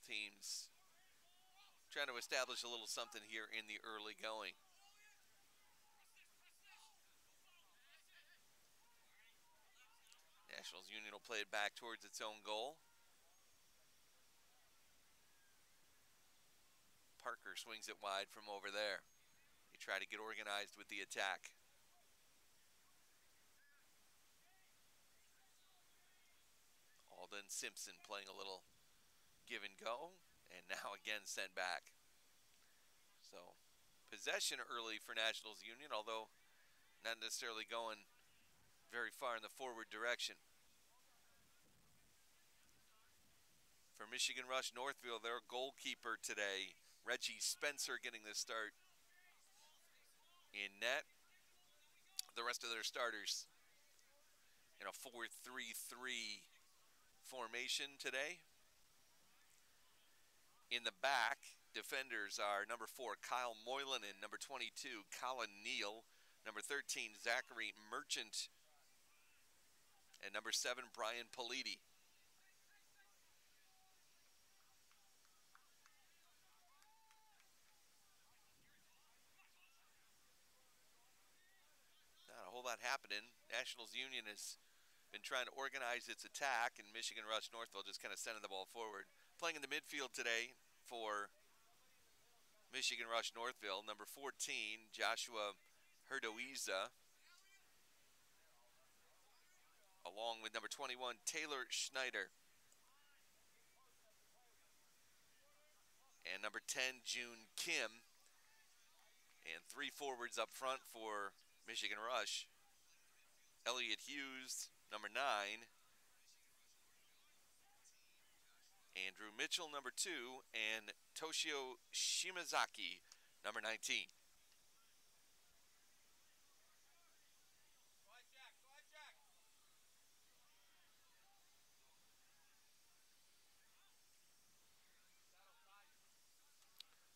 Both teams trying to establish a little something here in the early going. Nationals Union will play it back towards its own goal. Parker swings it wide from over there. They try to get organized with the attack. Alden Simpson playing a little give and go, and now again sent back. So possession early for Nationals Union, although not necessarily going very far in the forward direction. For Michigan Rush Northville, their goalkeeper today, Reggie Spencer, getting the start in net. The rest of their starters in a 4-3-3 formation today. In the back, defenders are number 4, Kyle Moylan, number 22, Colin Neal, number 13, Zachary Merchant, and number 7, Brian Politi. Not a whole lot happening. Nationals Union has been trying to organize its attack, and Michigan Rush Northville just kind of sending the ball forward. Playing in the midfield today for Michigan Rush Northville, number 14, Joshua Herdoiza, along with number 21, Taylor Schneider, and number 10, June Kim, and 3 forwards up front for Michigan Rush. Elliot Hughes, number 9, Andrew Mitchell, number 2, and Toshio Shimazaki, number 19.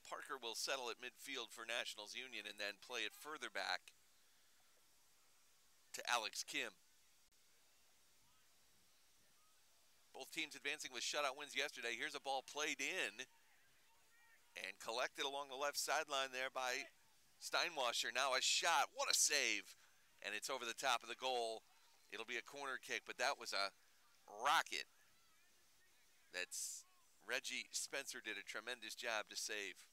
Parker will settle at midfield for Nationals Union and then play it further back to Alex Kim. Both teams advancing with shutout wins yesterday. Here's a ball played in and collected along the left sideline there by Steinwasser. Now a shot. What a save. And it's over the top of the goal. It'll be a corner kick, but that was a rocket. That's Reggie Spencer did a tremendous job to save.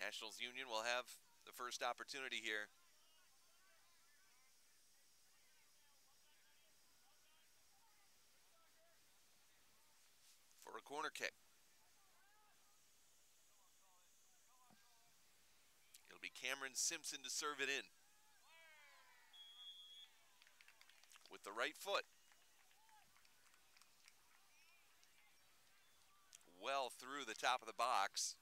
Nationals Union will have the first opportunity here. For a corner kick. It'll be Cameron Simpson to serve it in. With the right foot. Well through the top of the box.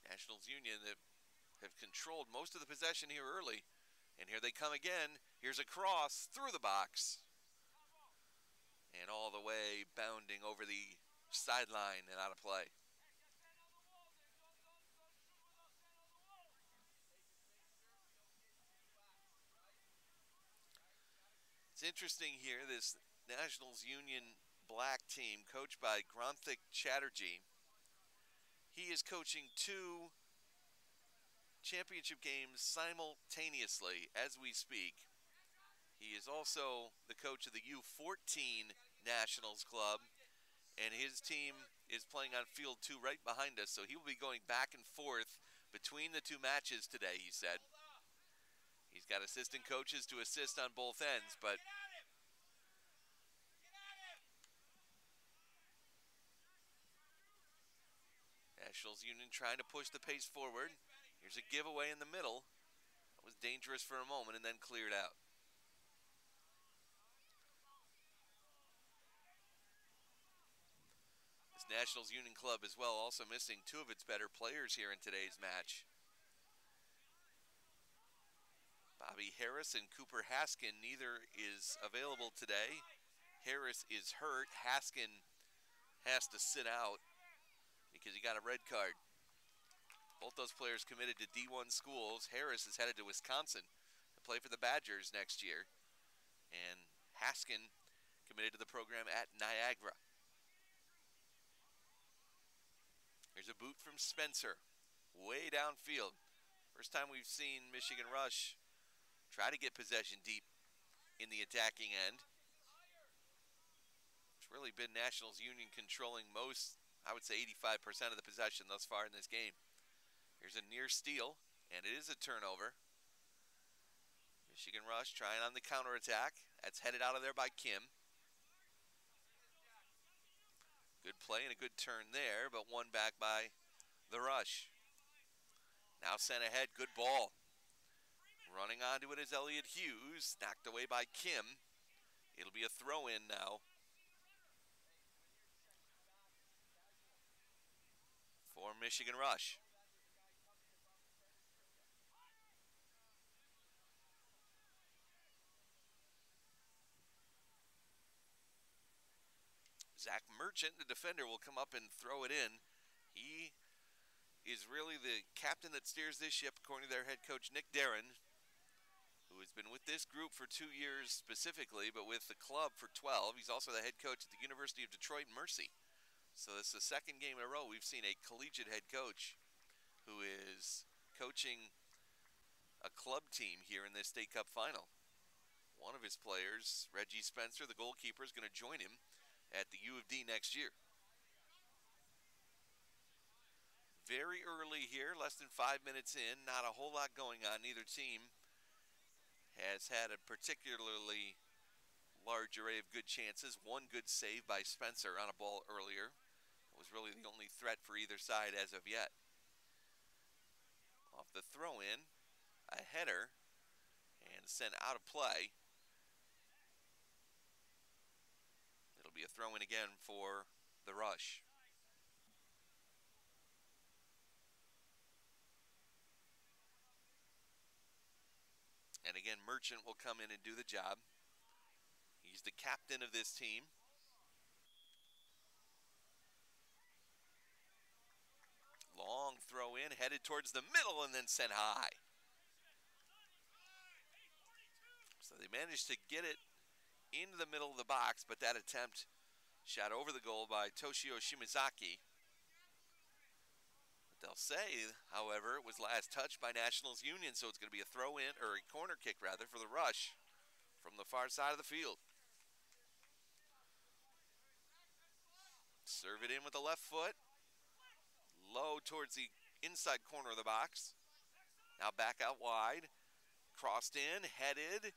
Nationals Union have controlled most of the possession here early. And here they come again. Here's a cross through the box. And all the way bounding over the sideline and out of play. It's interesting here, this Nationals Union black team coached by Granthik Chatterjee. He is coaching 2 championship games simultaneously as we speak. He is also the coach of the U18 Nationals Club, and his team is playing on field 2 right behind us, so he will be going back and forth between the 2 matches today, he said. He's got assistant coaches to assist on both ends, but Nationals Union trying to push the pace forward. Here's a giveaway in the middle. That was dangerous for a moment and then cleared out. This Nationals Union club as well also missing 2 of its better players here in today's match. Bobby Harris and Cooper Haskin, neither is available today. Harris is hurt. Haskin has to sit out because he got a red card. Both those players committed to D1 schools. Harris is headed to Wisconsin to play for the Badgers next year. And Haskin committed to the program at Niagara. Here's a boot from Spencer, way downfield. First time we've seen Michigan Rush try to get possession deep in the attacking end. It's really been Nationals Union controlling most, I would say 85% of the possession thus far in this game. Here's a near steal, and it is a turnover. Michigan Rush trying on the counterattack. That's headed out of there by Kim. Good play and a good turn there, but one back by the Rush. Now sent ahead, good ball. Running onto it is Elliott Hughes, knocked away by Kim. It'll be a throw-in now for Michigan Rush. Zach Merchant, the defender, will come up and throw it in. He is really the captain that steers this ship, according to their head coach, Nick Darren, who has been with this group for 2 years specifically, but with the club for 12. He's also the head coach at the University of Detroit Mercy. So this is the second game in a row we've seen a collegiate head coach who is coaching a club team here in this State Cup final. One of his players, Reggie Spencer, the goalkeeper, is going to join him at the U of D next year. Very early here, less than 5 minutes in, not a whole lot going on. Neither team has had a particularly large array of good chances. One good save by Spencer on a ball earlier. It was really the only threat for either side as of yet. Off the throw-in, a header, and sent out of play. It'll be a throw-in again for the Rush. And again, Merchant will come in and do the job. He's the captain of this team. Long throw in, headed towards the middle and then sent high. So they managed to get it into the middle of the box, but that attempt shot over the goal by Toshio Shimazaki. But they'll say, however, it was last touched by Nationals Union, so it's going to be a throw-in, or a corner kick rather, for the Rush from the far side of the field. Serve it in with the left foot. Low towards the inside corner of the box. Now back out wide. Crossed in, headed,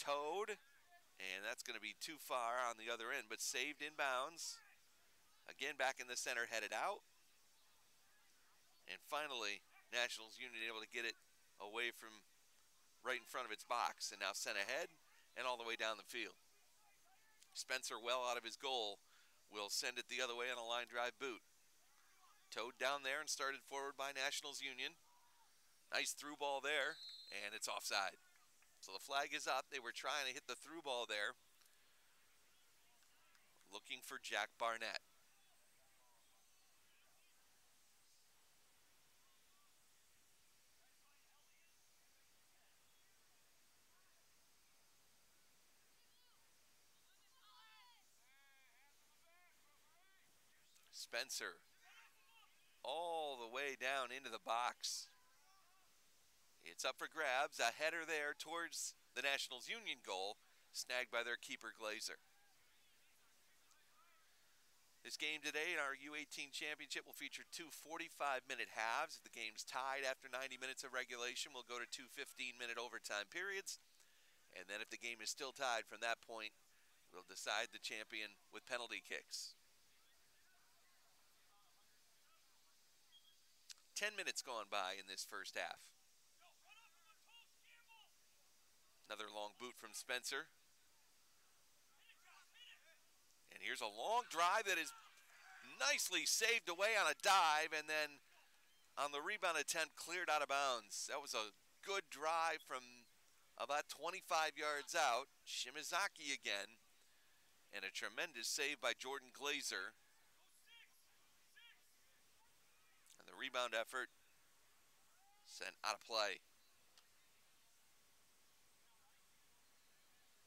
towed, and that's going to be too far on the other end, but saved in bounds. Again, back in the center, headed out. And finally, Nationals Union able to get it away from right in front of its box, and now sent ahead and all the way down the field. Spencer, well out of his goal, will send it the other way on a line drive boot. Towed down there and started forward by Nationals Union. Nice through ball there, and it's offside. So the flag is up. They were trying to hit the through ball there. Looking for Jack Barnett. Spencer all the way down into the box. It's up for grabs. A header there towards the Nationals Union goal, snagged by their keeper Glazer. This game today in our U18 championship will feature two 45-minute halves. If the game's tied after 90 minutes of regulation, we'll go to two 15-minute overtime periods. And then if the game is still tied from that point, we'll decide the champion with penalty kicks. 10 minutes gone by in this first half. Another long boot from Spencer. And here's a long drive that is nicely saved away on a dive, and then on the rebound attempt cleared out of bounds. That was a good drive from about 25 yards out. Shimazaki again, and a tremendous save by Jordan Glazer. And the The rebound effort sent out of play.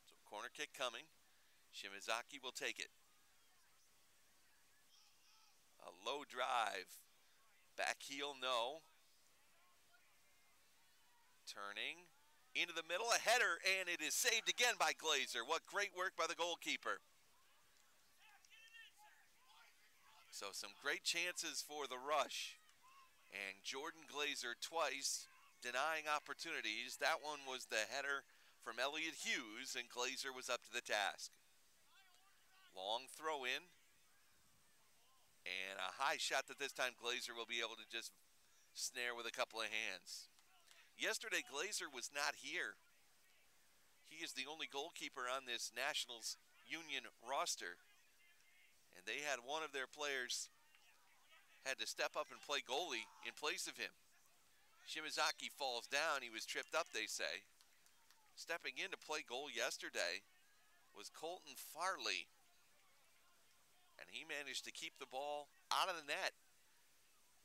So corner kick coming. Shimazaki will take it. A low drive. Back heel, no. Turning into the middle, a header, and it is saved again by Glazer. What great work by the goalkeeper. So some great chances for the Rush. And Jordan Glazer twice denying opportunities. That one was the header from Elliott Hughes, and Glazer was up to the task. Long throw in. And a high shot that this time Glazer will be able to just snare with a couple of hands. Yesterday, Glazer was not here. He is the only goalkeeper on this Nationals Union roster. And they had one of their players had to step up and play goalie in place of him. Shimazaki falls down. He was tripped up, they say. Stepping in to play goal yesterday was Colton Farley. And he managed to keep the ball out of the net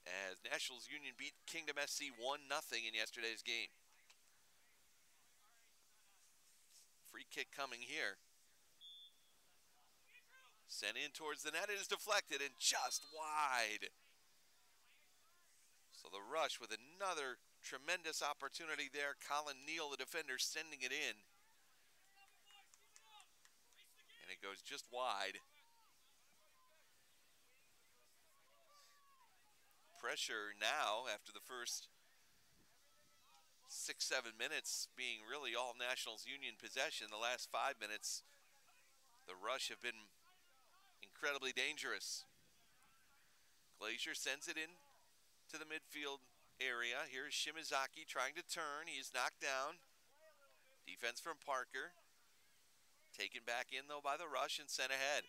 as Nationals Union beat Kingdom SC 1-0 in yesterday's game. Free kick coming here. Sent in towards the net. It is deflected and just wide. So the Rush with another tremendous opportunity there. Colin Neal, the defender, sending it in. And it goes just wide. Pressure now after the first 6-7 minutes being really all Nationals Union possession. The last 5 minutes, the Rush have been incredibly dangerous. Glazer sends it in to the midfield area. Here's Shimazaki trying to turn. He is knocked down. Defense from Parker. Taken back in though by the Rush and sent ahead.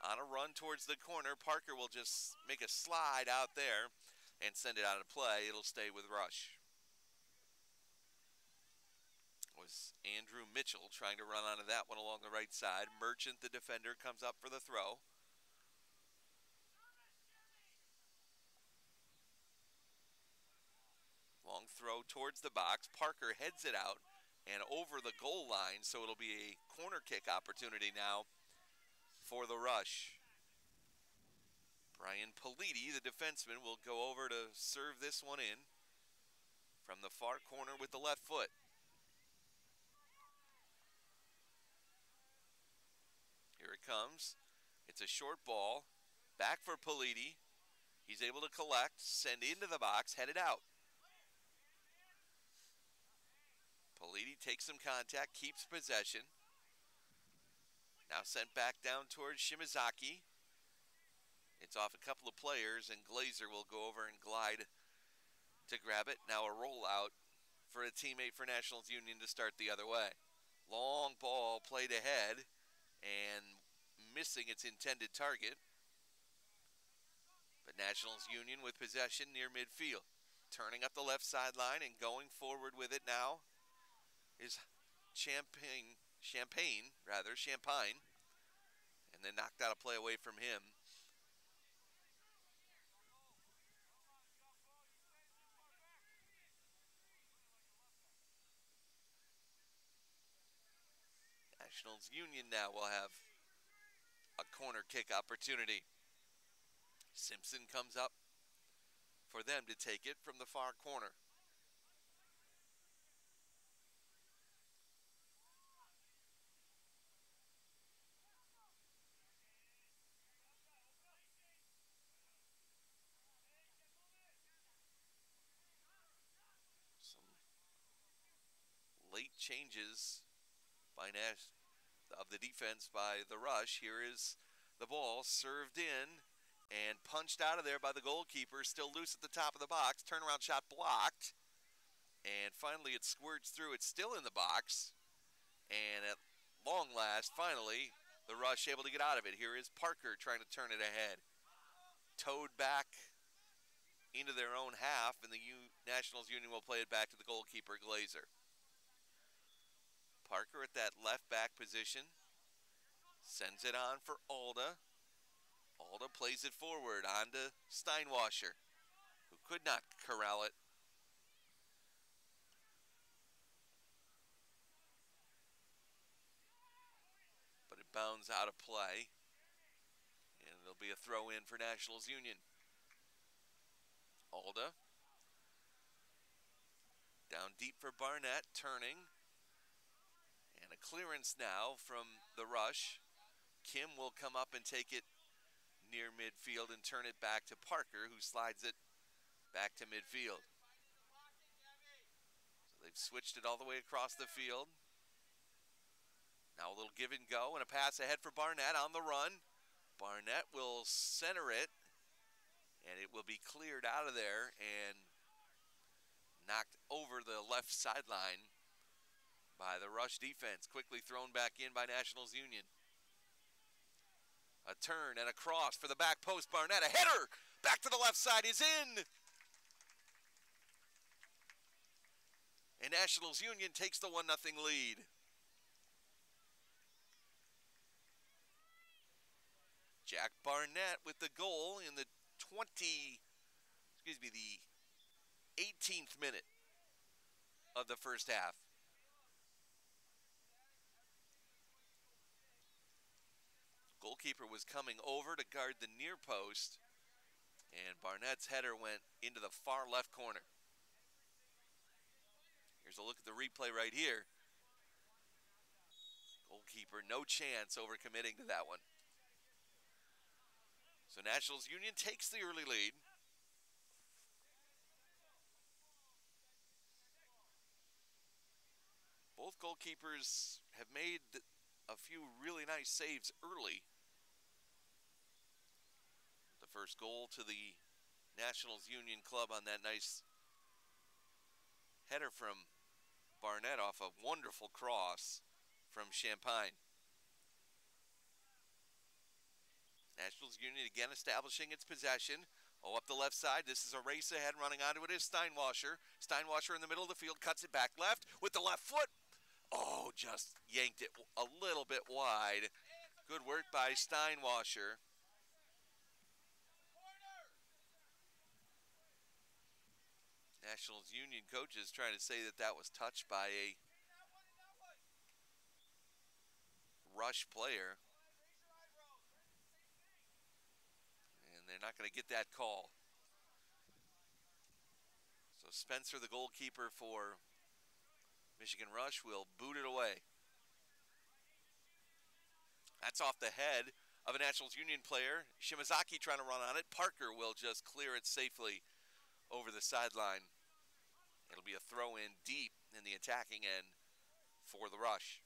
On a run towards the corner, Parker will just make a slide out there and send it out of play. It'll stay with Rush. Was Andrew Mitchell trying to run onto that one along the right side. Merchant, the defender, comes up for the throw. Long throw towards the box. Parker heads it out and over the goal line, so it'll be a corner kick opportunity now for the Rush. Brian Politi, the defenseman, will go over to serve this one in from the far corner with the left foot. Here it comes. It's a short ball. Back for Politi. He's able to collect, send into the box, headed out. Politi takes some contact, keeps possession. Now sent back down towards Shimazaki. It's off a couple of players, and Glazer will go over and glide to grab it. Now a rollout for a teammate for Nationals Union to start the other way. Long ball played ahead and missing its intended target. But Nationals Union with possession near midfield. Turning up the left sideline and going forward with it now is Champagne, and then knocked out a play away from him. Nationals Union now will have a corner kick opportunity. Simpson comes up for them to take it from the far corner. Late changes by of the defense by the Rush. Here is the ball served in and punched out of there by the goalkeeper. Still loose at the top of the box. Turnaround shot blocked. And finally it squirts through. It's still in the box. And at long last, finally, the Rush able to get out of it. Here is Parker trying to turn it ahead. Towed back into their own half, and the Nationals Union will play it back to the goalkeeper, Glazer. Parker at that left back position. Sends it on for Alda. Alda plays it forward on to Steinwasser, who Could not corral it. But it bounds out of play. And there'll be a throw in for Nationals Union. Alda. Down deep for Barnett, turning. And a clearance now from the rush. Kim will come up and take it near midfield and turn it back to Parker, who slides it back to midfield. So they've switched it all the way across the field. Now a little give and go and a pass ahead for Barnett on the run. Barnett will center it, and it will be cleared out of there and knocked over the left sideline by the rush defense. Quickly thrown back in by Nationals Union. A turn and a cross for the back post. Barnett, a header back to the left side is in. And Nationals Union takes the 1-0 lead. Jack Barnett with the goal in the 18th minute of the first half. Goalkeeper was coming over to guard the near post, and Barnett's header went into the far left corner. Here's a look at the replay right here. Goalkeeper, no chance overcommitting to that one. So Nationals Union takes the early lead. Both goalkeepers have made a few really nice saves early. The first goal to the Nationals Union club on that nice header from Barnett off a wonderful cross from Champagne. Nationals Union again establishing its possession. Oh, up the left side. This is a race ahead. Running onto it is Steinwasser. Steinwasser in the middle of the field. Cuts it back left with the left foot. Oh, just yanked it a little bit wide. Good work by Steinwasser. Nationals Union coaches trying to say that that was touched by a rush player. They're not going to get that call. So Spencer, the goalkeeper for Michigan Rush, will boot it away. That's off the head of a Nationals Union player. Shimazaki trying to run on it. Parker will just clear it safely over the sideline. It'll be a throw in deep in the attacking end for the Rush.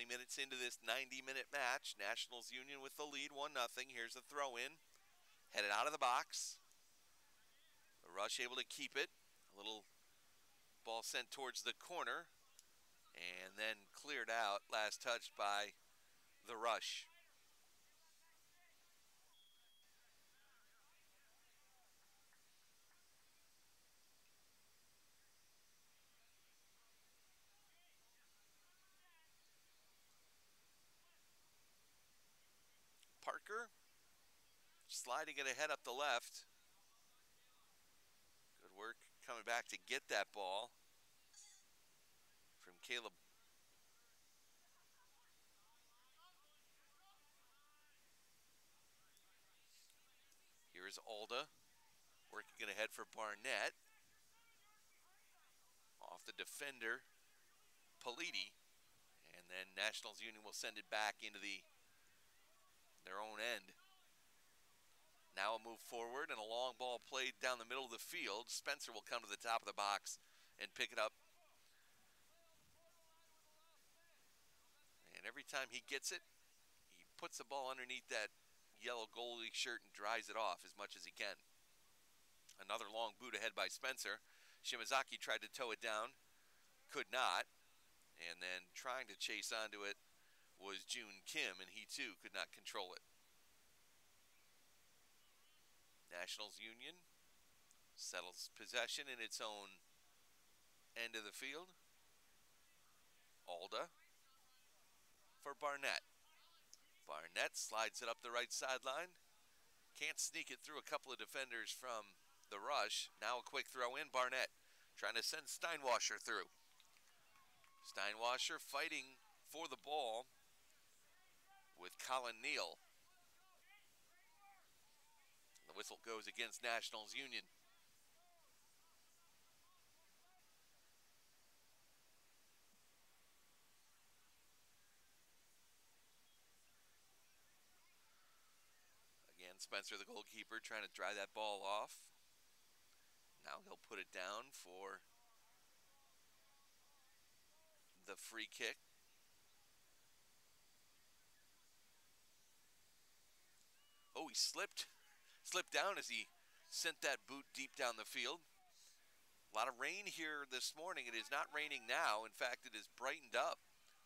Minutes into this 90-minute match. Nationals Union with the lead, 1-0. Here's a throw in. Headed out of the box. The Rush able to keep it. A little ball sent towards the corner. And then cleared out. Last touched by the Rush. Parker sliding it ahead up the left. Good work coming back to get that ball from Caleb. Here is Alda working it ahead for Barnett. Off the defender, Politi. And then Nationals Union will send it back into their own end. Now a move forward and a long ball played down the middle of the field. Spencer will come to the top of the box and pick it up. And every time he gets it, he puts the ball underneath that yellow goalie shirt and dries it off as much as he can. Another long boot ahead by Spencer. Shimazaki tried to tow it down, could not. And then trying to chase onto it was June Kim, and he too could not control it. Nationals Union settles possession in its own end of the field. Alda for Barnett. Barnett slides it up the right sideline. Can't sneak it through a couple of defenders from the rush. Now a quick throw in. Barnett trying to send Steinwasser through. Steinwasser fighting for the ball with Colin Neal. The whistle goes against Nationals Union. Again, Spencer, the goalkeeper, trying to dry that ball off. Now he'll put it down for the free kick. Oh, he slipped down as he sent that boot deep down the field. A lot of rain here this morning. It is not raining now. In fact, it has brightened up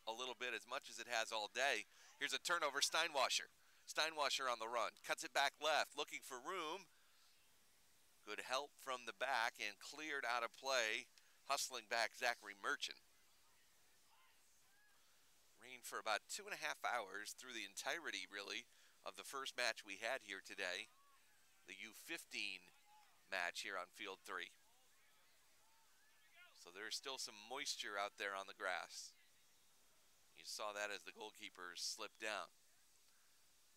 a little bit as much as it has all day. Here's a turnover. Steinwasser on the run. Cuts it back left, looking for room. Good help from the back and cleared out of play. Hustling back Zachary Merchant. Rain for about 2.5 hours through the entirety, really, of the first match we had here today. The U18 match here on Field 3. So there's still some moisture out there on the grass. You saw that as the goalkeeper slipped down.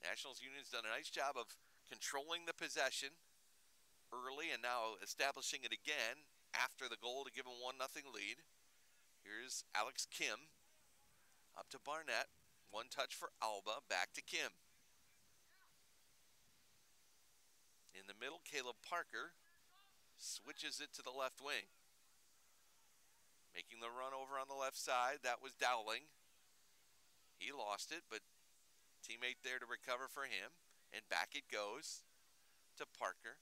Nationals Union's done a nice job of controlling the possession early and now establishing it again after the goal to give them 1-0 lead. Here's Alex Kim up to Barnett. One touch for Alba, back to Kim. In the middle, Caleb Parker switches it to the left wing. Making the run over on the left side, that was Dowling. He lost it, but teammate there to recover for him. And back it goes to Parker.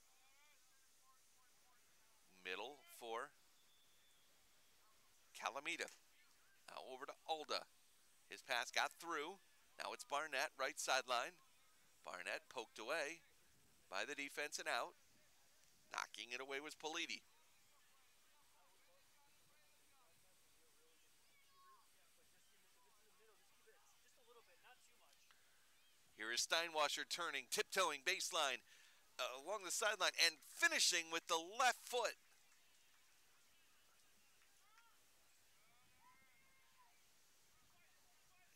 Middle for Calamita. Now over to Alda. His pass got through. Now it's Barnett, right sideline. Barnett poked away by the defense and out. Knocking it away was Politi. Here is Steinwasser turning, tiptoeing baseline along the sideline and finishing with the left foot.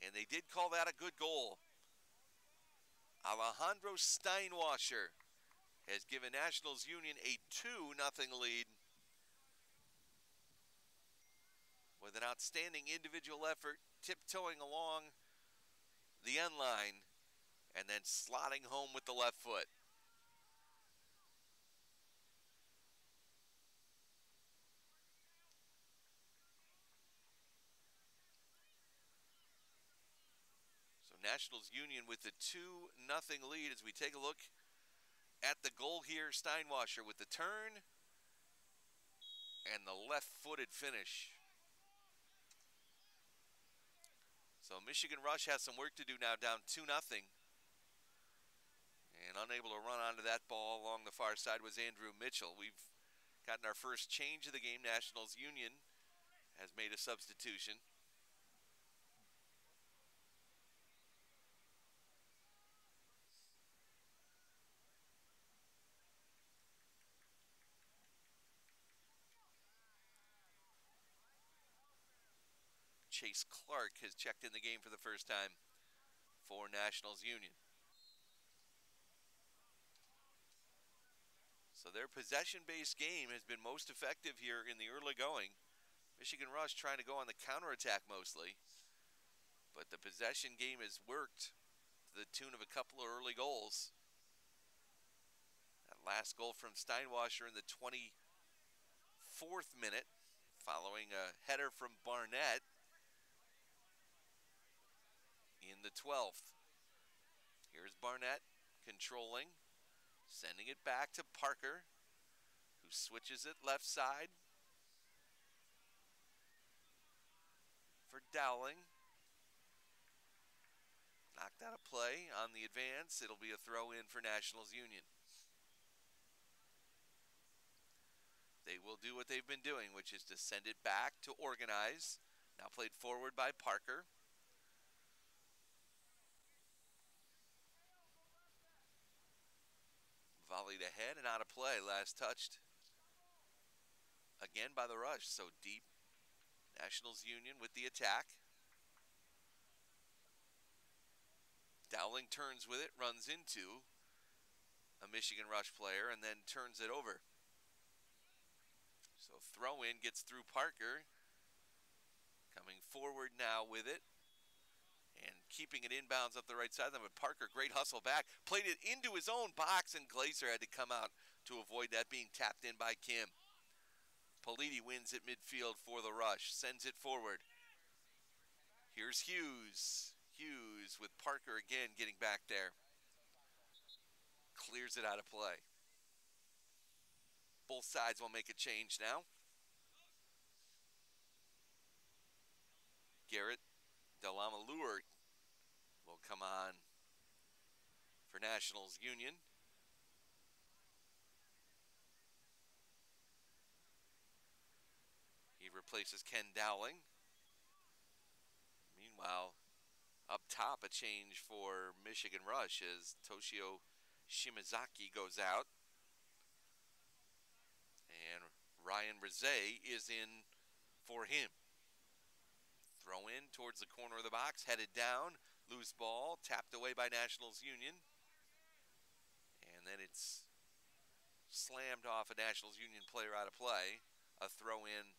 And they did call that a good goal. Alejandro Steinwasser has given Nationals Union a 2-0 lead with an outstanding individual effort, tiptoeing along the end line and then slotting home with the left foot. So Nationals Union with the 2-0 lead as we take a look at the goal here. Steinwasser with the turn and the left-footed finish. So Michigan Rush has some work to do now, down 2-0. And unable to run onto that ball along the far side was Andrew Mitchell. We've gotten our first change of the game. Nationals Union has made a substitution. Chase Clark has checked in the game for the first time for Nationals Union. So their possession-based game has been most effective here in the early going. Michigan Rush trying to go on the counterattack mostly. But the possession game has worked to the tune of a couple of early goals. That last goal from Steinwasser in the 24th minute, following a header from Barnett in the 12th. Here's Barnett controlling, sending it back to Parker, who switches it left side for Dowling. Knocked out of play on the advance. It'll be a throw in for Nationals Union. They will do what they've been doing, which is to send it back to organize. Now played forward by Parker. Volleyed ahead and out of play. Last touched again by the rush. So deep. Nationals Union with the attack. Dowling turns with it, runs into a Michigan Rush player, and then turns it over. So throw in, gets through Parker. Coming forward now with it. And keeping it inbounds up the right side. Then with Parker, great hustle back. Played it into his own box, and Glazer had to come out to avoid that being tapped in by Kim. Politi wins at midfield for the Rush. Sends it forward. Here's Hughes. Hughes with Parker again getting back there. Clears it out of play. Both sides will make a change now. Garrett Delamalure will come on for Nationals Union. He replaces Ken Dowling. Meanwhile, up top, a change for Michigan Rush as Toshio Shimazaki goes out. And Ryan Rizet is in for him. Throw in towards the corner of the box, headed down, loose ball, tapped away by Nationals Union. And then it's slammed off a Nationals Union player out of play. A throw in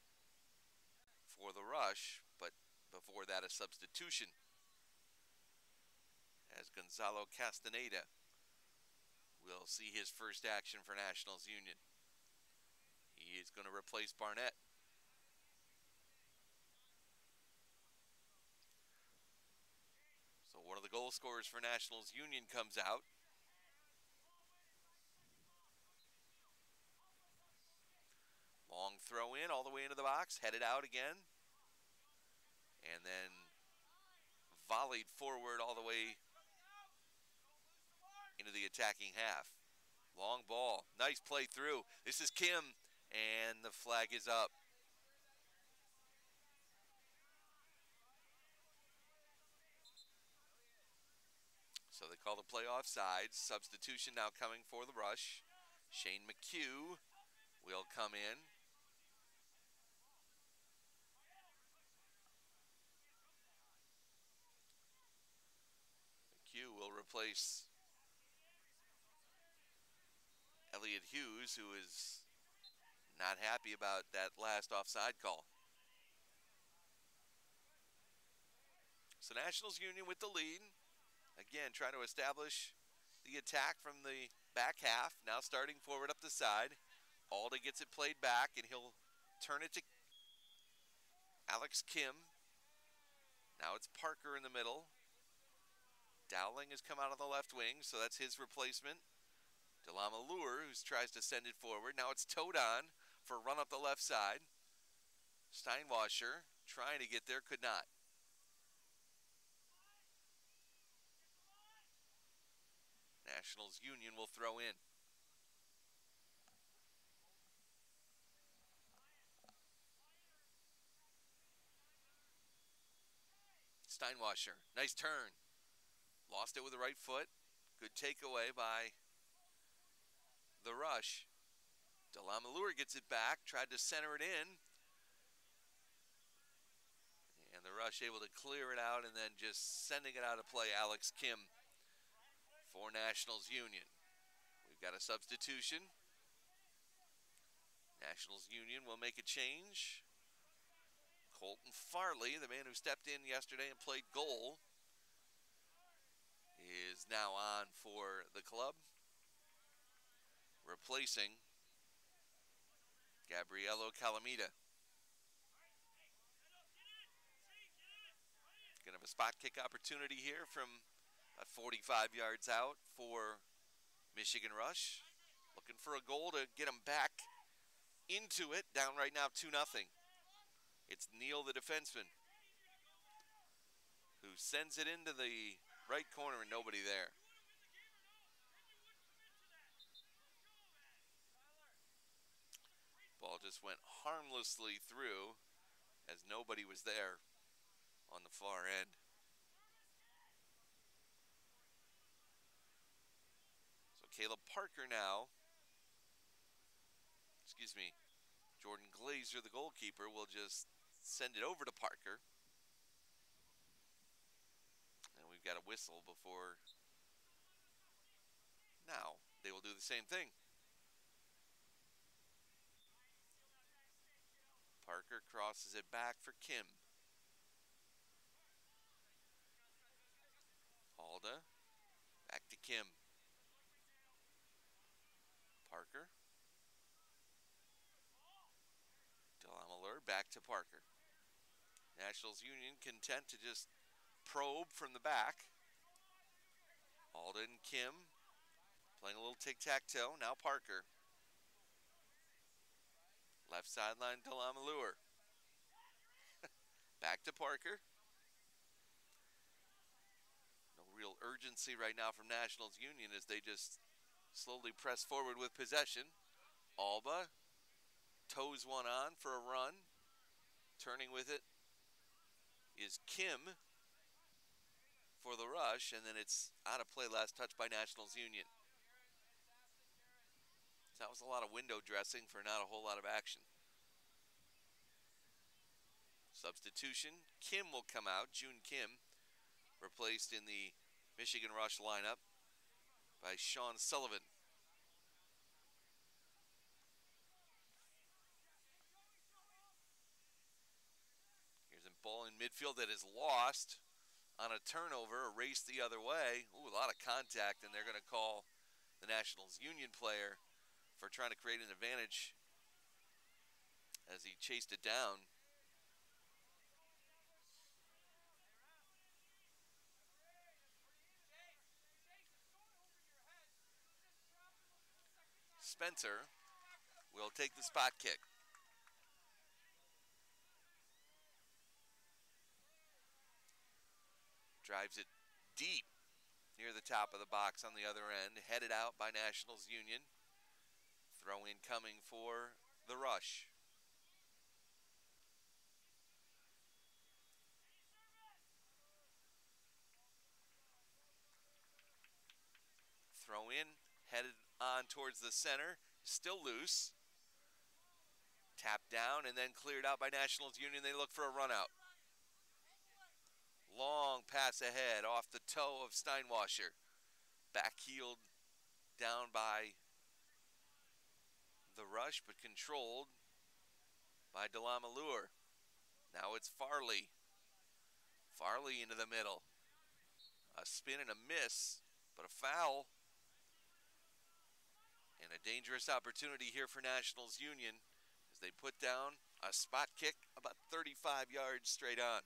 for the Rush, but before that a substitution as Gonzalo Castaneda will see his first action for Nationals Union. He is going to replace Barnett. So one of the goal scorers for Nationals Union comes out. Long throw in all the way into the box, headed out again. And then volleyed forward all the way into the attacking half. Long ball, nice play through. This is Kim, and the flag is up. So they call the play offside. Substitution now coming for the Rush. Shane McHugh will come in. McHugh will replace Elliot Hughes, who is not happy about that last offside call. So Nationals Union with the lead. Again, trying to establish the attack from the back half. Now starting forward up the side. Alda gets it played back, and he'll turn it to Alex Kim. Now it's Parker in the middle. Dowling has come out on the left wing, so that's his replacement. Delamalure, who tries to send it forward. Now it's Todon for a run up the left side. Steinwasser trying to get there, could not. Nationals Union will throw in. Steinwasser, nice turn. Lost it with the right foot. Good takeaway by the Rush. Delamalure gets it back, tried to center it in. And the Rush able to clear it out and then just sending it out of play. Alex Kim for Nationals Union. We've got a substitution. Nationals Union will make a change. Colton Farley, the man who stepped in yesterday and played goal, is now on for the club, replacing Gabrielo Calamita. Gonna have a spot kick opportunity here from about 45 yards out for Michigan Rush. Looking for a goal to get them back into it. Down right now 2-0. It's Neal, the defenseman, who sends it into the right corner and nobody there. Ball just went harmlessly through as nobody was there on the far end. So Caleb Parker now, Jordan Glazer, the goalkeeper, will just send it over to Parker. And we've got a whistle before. Now they will do the same thing. Parker crosses it back for Kim. Alda, back to Kim. Parker. Delamalure back to Parker. Nationals Union content to just probe from the back. Alda and Kim playing a little tic-tac-toe. Now Parker. Left sideline, Delamalure. Back to Parker. No real urgency right now from Nationals Union as they just slowly press forward with possession. Alba toes one on for a run. Turning with it is Kim for the rush, and then it's out of play. Last touch by Nationals Union. So that was a lot of window dressing for not a whole lot of action. Substitution, Kim will come out. June Kim replaced in the Michigan Rush lineup by Sean Sullivan. Here's a ball in midfield that is lost on a turnover, erased the other way. Ooh, a lot of contact, and they're going to call the Nationals Union player for trying to create an advantage as he chased it down. Spencer will take the spot kick. Drives it deep near the top of the box on the other end. Headed out by Nationals Union. Throw in coming for the Rush. Throw in, headed on towards the center. Still loose. Tapped down and then cleared out by Nationals Union. They look for a run out. Long pass ahead off the toe of Steinwasser. Backheeled down by the Rush, but controlled by Delamalure. Now it's Farley. Farley into the middle. A spin and a miss, but a foul. And a dangerous opportunity here for Nationals Union as they put down a spot kick about 35 yards straight on.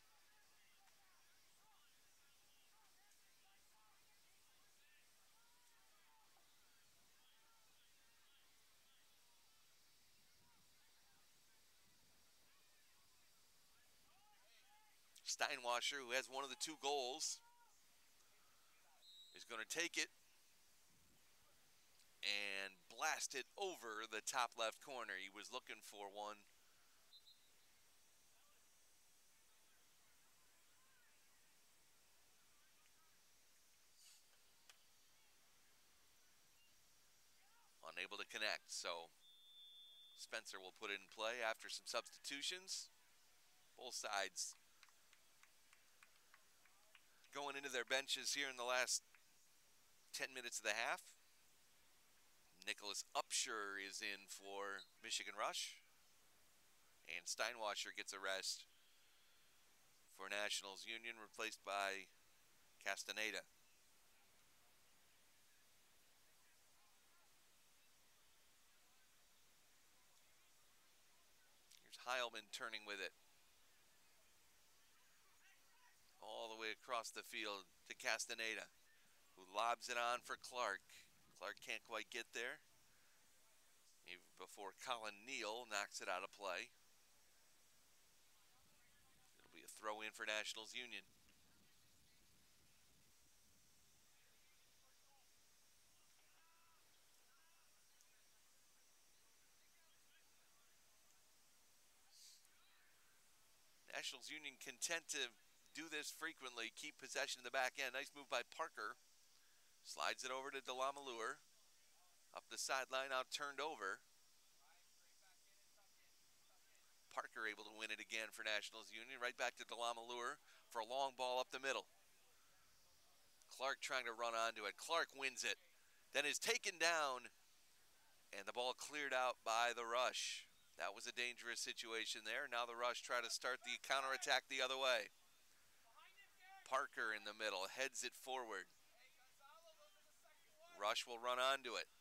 Steinwasser, who has one of the two goals, is going to take it and blast it over the top left corner. He was looking for one. Unable to connect, so Spencer will put it in play after some substitutions. Both sides going into their benches here in the last 10 minutes of the half. Nicholas Upshur is in for Michigan Rush. And Steinwasser gets a rest for Nationals Union, replaced by Castaneda. Here's Heilman turning with it. All the way across the field to Castaneda, who lobs it on for Clark. Clark can't quite get there. Even before Colin Neal knocks it out of play. It'll be a throw in for Nationals Union. Nationals Union content to do this frequently, keep possession in the back end. Nice move by Parker. Slides it over to Delamalure. Up the sideline, out turned over. Parker able to win it again for Nationals Union. Right back to Delamalure for a long ball up the middle. Clark trying to run onto it. Clark wins it. Then is taken down. And the ball cleared out by the Rush. That was a dangerous situation there. Now the Rush try to start the counterattack the other way. Parker in the middle, heads it forward. Rush will run onto it.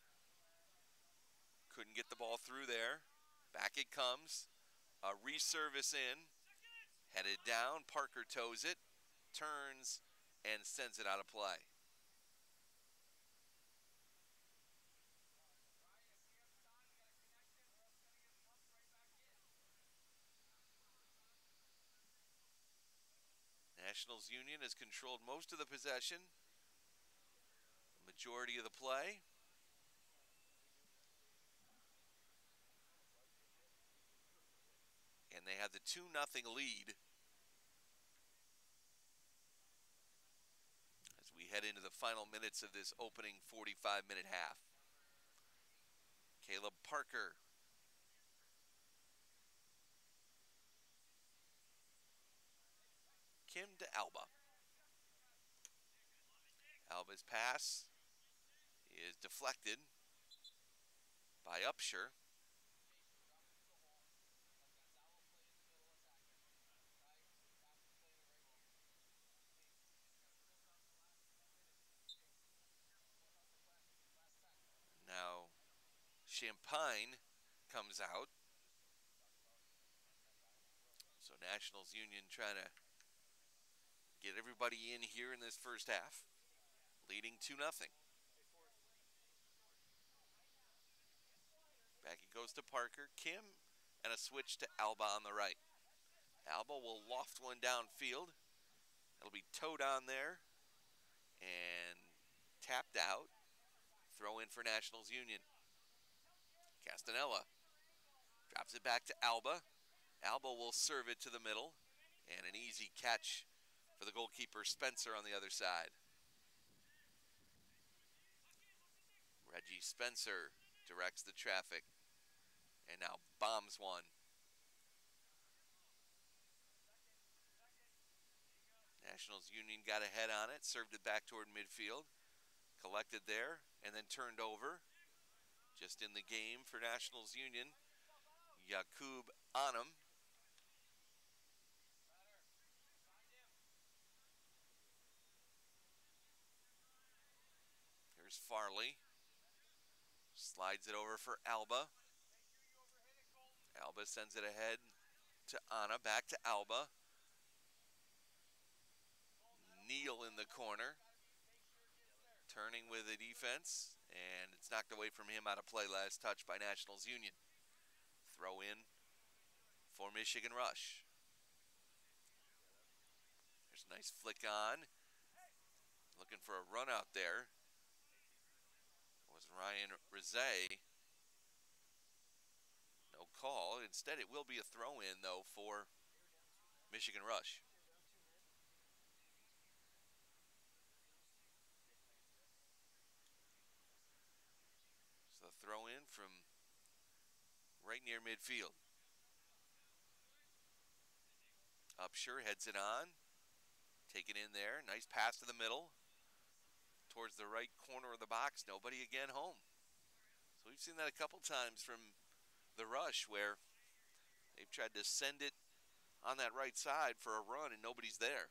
Couldn't get the ball through there. Back it comes. A reservice in. Headed down. Parker toes it. Turns and sends it out of play. Nationals Union has controlled most of the possession. The majority of the play. And they have the 2-0 lead as we head into the final minutes of this opening 45-minute half. Caleb Parker. Kim to Alba. Alba's pass is deflected by Upshur. Now Champagne comes out. So Nationals Union trying to get everybody in here in this first half. Leading 2-0. Back it goes to Parker. Kim and a switch to Alba on the right. Alba will loft one downfield. It'll be towed on there and tapped out. Throw in for Nationals Union. Castanella drops it back to Alba. Alba will serve it to the middle. And an easy catch for the goalkeeper, Spencer, on the other side. Reggie Spencer directs the traffic and now bombs one. Nationals Union got a head on it, served it back toward midfield, collected there, and then turned over. Just in the game for Nationals Union, Yakub Anam. Here's Farley. Slides it over for Alba. Alba sends it ahead to Anna, back to Alba. Neal in the corner. Turning with the defense, and it's knocked away from him out of play. Last touch by Nationals Union. Throw in for Michigan Rush. There's a nice flick on. Looking for a run out there. It was Ryan Rizet. No call. Instead, it will be a throw in, though, for Michigan Rush. So the throw in from right near midfield. Upshur heads it on. Take it in there. Nice pass to the middle. Towards the right corner of the box. Nobody again home. So we've seen that a couple times from the Rush where they've tried to send it on that right side for a run and nobody's there.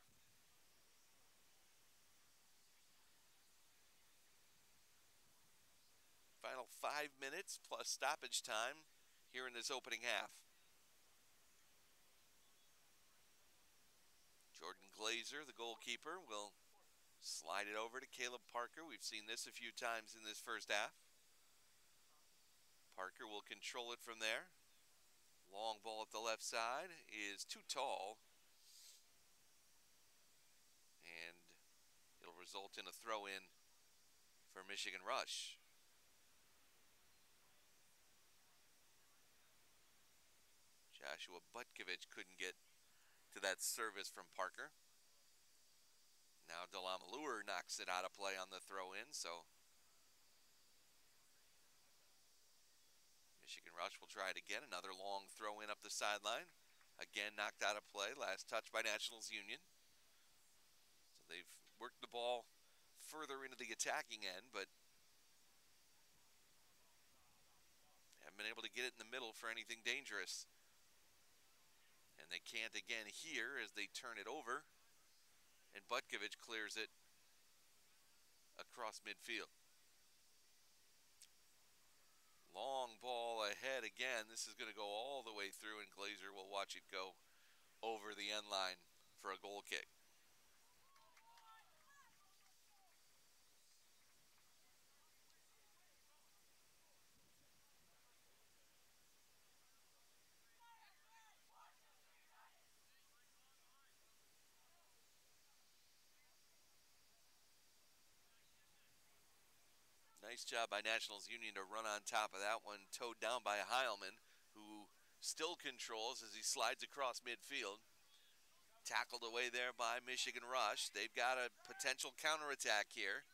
Final 5 minutes plus stoppage time here in this opening half. Jordan Glazer, the goalkeeper, will slide it over to Caleb Parker. We've seen this a few times in this first half. Parker will control it from there. Long ball at the left side is too tall. And it'll result in a throw in for Michigan Rush. Joshua Butkovich couldn't get to that service from Parker. Now Delamalure knocks it out of play on the throw-in, so Michigan Rush will try it again. Another long throw-in up the sideline. Again, knocked out of play. Last touch by Nationals Union. So they've worked the ball further into the attacking end, but haven't been able to get it in the middle for anything dangerous. And they can't again here as they turn it over. And Butkovich clears it across midfield. Long ball ahead again. This is going to go all the way through, and Glazer will watch it go over the end line for a goal kick. Nice job by Nationals Union to run on top of that one, towed down by Heilman, who still controls as he slides across midfield. Tackled away there by Michigan Rush. They've got a potential counterattack here.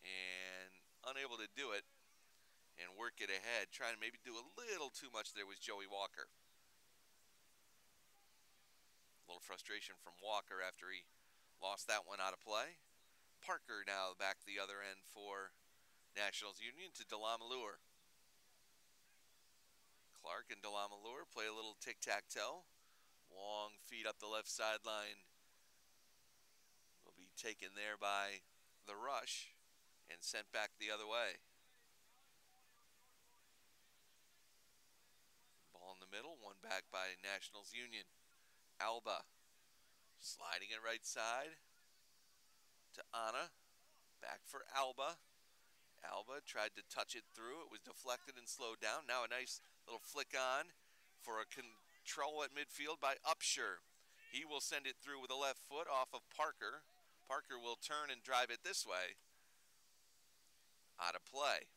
And unable to do it and work it ahead. Trying to maybe do a little too much there was Joey Walker. A little frustration from Walker after he lost that one out of play. Parker now back the other end for Nationals Union to Delamalure. Clark and Delamalure play a little tic-tac-toe. Long feed up the left sideline will be taken there by the Rush and sent back the other way. Ball in the middle, one back by Nationals Union. Alba sliding it right side to Anna. Back for Alba. Alba tried to touch it through. It was deflected and slowed down. Now a nice little flick on for a control at midfield by Upshur. He will send it through with a left foot off of Parker. Parker will turn and drive it this way. Out of play.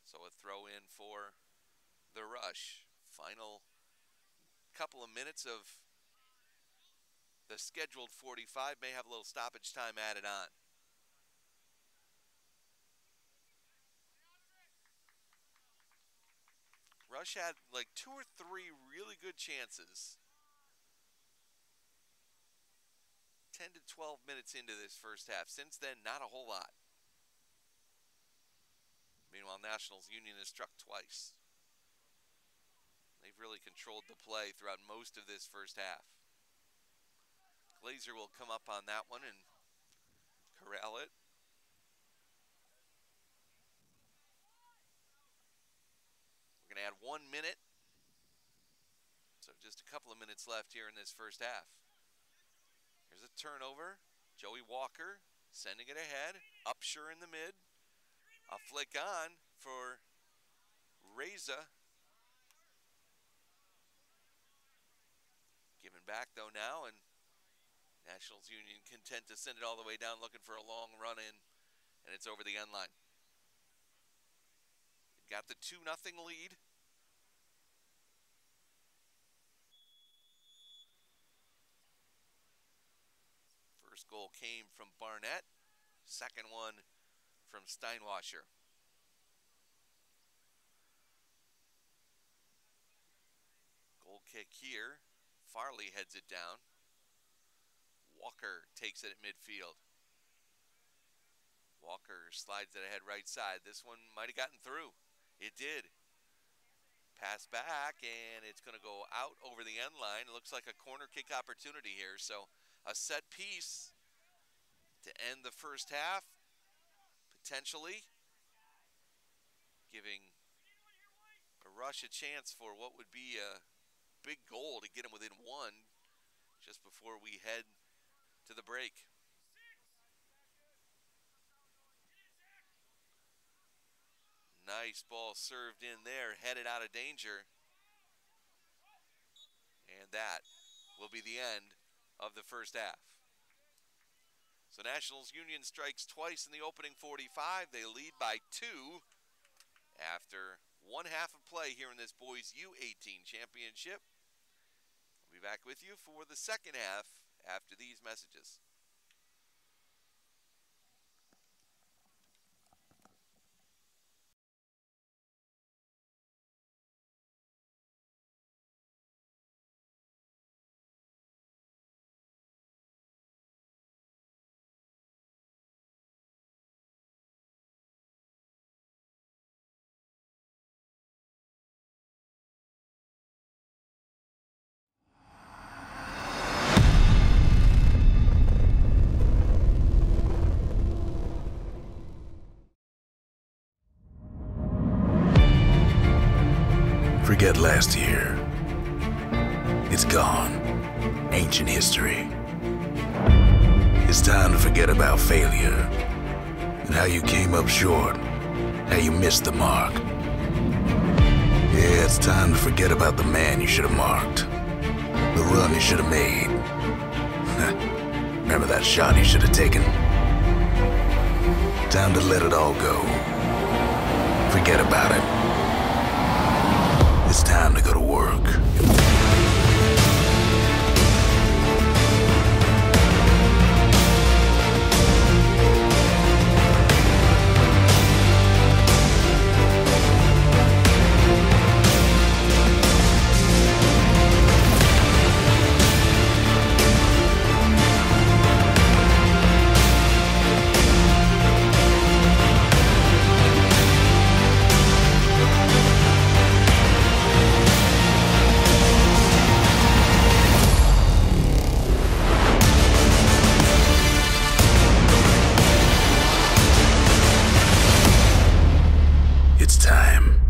So a throw in for the Rush. Final couple of minutes of the scheduled 45. May have a little stoppage time added on. Rush had like 2 or 3 really good chances. 10 to 12 minutes into this first half. Since then, not a whole lot. Meanwhile, Nationals Union has struck twice. They've really controlled the play throughout most of this first half. Glazer will come up on that one and corral it. We're going to add 1 minute. So just a couple of minutes left here in this first half. Here's a turnover. Joey Walker sending it ahead. Upshur in the mid. A flick on for Reza. Given back though now, and Nationals Union content to send it all the way down, looking for a long run in, and it's over the end line. Got the 2-0 lead. First goal came from Barnett. Second one from Steinwasser. Goal kick here. Farley heads it down. Walker takes it at midfield. Walker slides it ahead right side. This one might have gotten through. It did. Pass back, and it's going to go out over the end line. It looks like a corner kick opportunity here. So a set piece to end the first half, potentially giving a Rush a chance for what would be a big goal to get them within 1 just before we head to the break. Nice ball served in there, headed out of danger. And that will be the end of the first half. So Nationals Union strikes twice in the opening 45. They lead by 2 after 1 half of play here in this boys U18 championship. be back with you for the second half after these messages. Forget last year. It's gone. Ancient history. It's time to forget about failure and how you came up short, how you missed the mark. Yeah, it's time to forget about the man you should have marked, the run you should have made. Remember that shot you should have taken? Time to let it all go. Forget about it. It's time to go to work. It's time.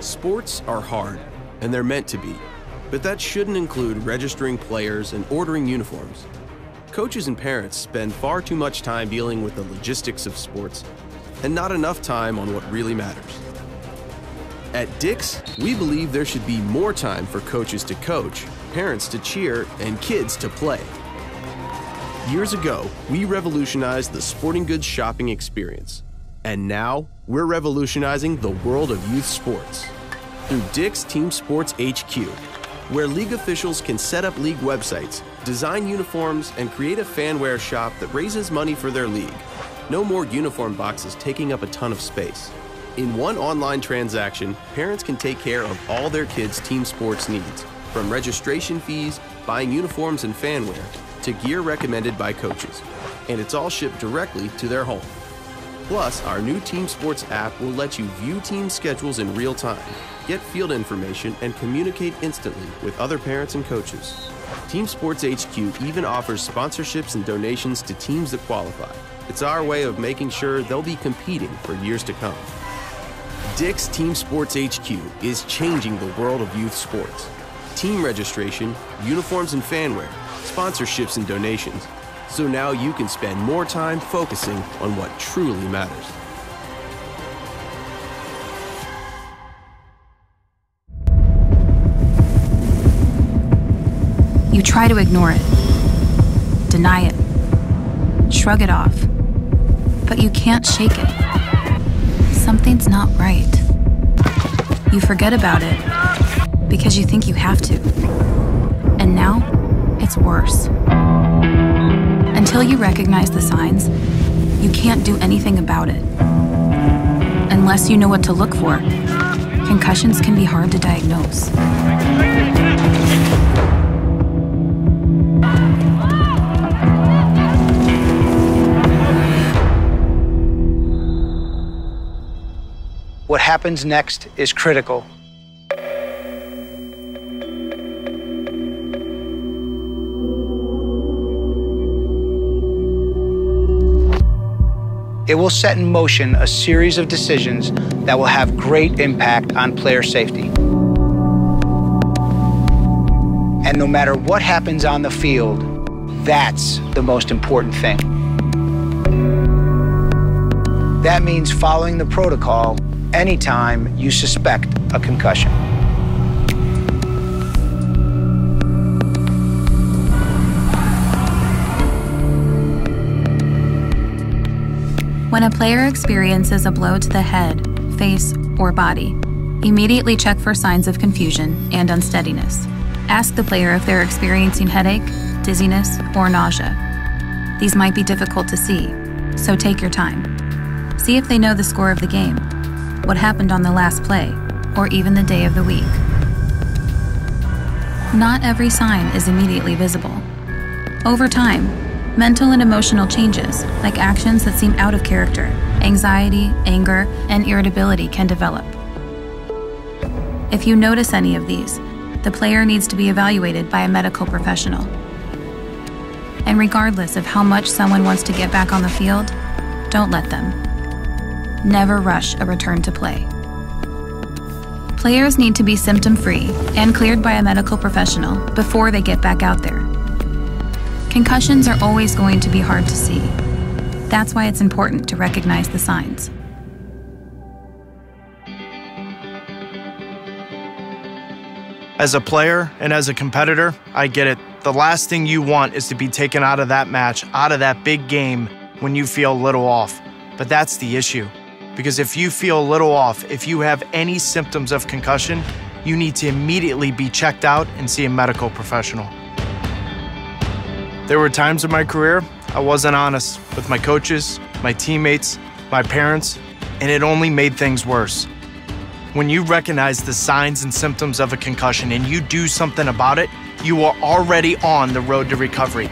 Sports are hard, and they're meant to be, but that shouldn't include registering players and ordering uniforms. Coaches and parents spend far too much time dealing with the logistics of sports, and not enough time on what really matters. At Dick's, we believe there should be more time for coaches to coach, parents to cheer, and kids to play. Years ago, we revolutionized the sporting goods shopping experience. And now, we're revolutionizing the world of youth sports through Dick's Team Sports HQ, where league officials can set up league websites, design uniforms, and create a fanware shop that raises money for their league. No more uniform boxes taking up a ton of space. In one online transaction, parents can take care of all their kids' team sports needs, from registration fees, buying uniforms and fanware, to gear recommended by coaches. And it's all shipped directly to their home. Plus, our new Team Sports app will let you view team schedules in real time, get field information, and communicate instantly with other parents and coaches. Team Sports HQ even offers sponsorships and donations to teams that qualify. It's our way of making sure they'll be competing for years to come. Dick's Team Sports HQ is changing the world of youth sports. Team registration, uniforms and fanware, sponsorships and donations. So now you can spend more time focusing on what truly matters. You try to ignore it, deny it, shrug it off, but you can't shake it. Something's not right. You forget about it, because you think you have to. And now, it's worse. Until you recognize the signs, you can't do anything about it. Unless you know what to look for, concussions can be hard to diagnose. What happens next is critical. It will set in motion a series of decisions that will have great impact on player safety. And no matter what happens on the field, that's the most important thing. That means following the protocol anytime you suspect a concussion. When a player experiences a blow to the head, face, or body, immediately check for signs of confusion and unsteadiness. Ask the player if they're experiencing headache, dizziness, or nausea. These might be difficult to see, so take your time. See if they know the score of the game, what happened on the last play, or even the day of the week. Not every sign is immediately visible. Over time, mental and emotional changes, like actions that seem out of character, anxiety, anger, and irritability can develop. If you notice any of these, the player needs to be evaluated by a medical professional. And regardless of how much someone wants to get back on the field, don't let them. Never rush a return to play. Players need to be symptom-free and cleared by a medical professional before they get back out there. Concussions are always going to be hard to see. That's why it's important to recognize the signs. As a player and as a competitor, I get it. The last thing you want is to be taken out of that match, out of that big game, when you feel a little off. But that's the issue. Because if you feel a little off, if you have any symptoms of concussion, you need to immediately be checked out and see a medical professional. There were times in my career I wasn't honest with my coaches, my teammates, my parents, and it only made things worse. When you recognize the signs and symptoms of a concussion and you do something about it, you are already on the road to recovery.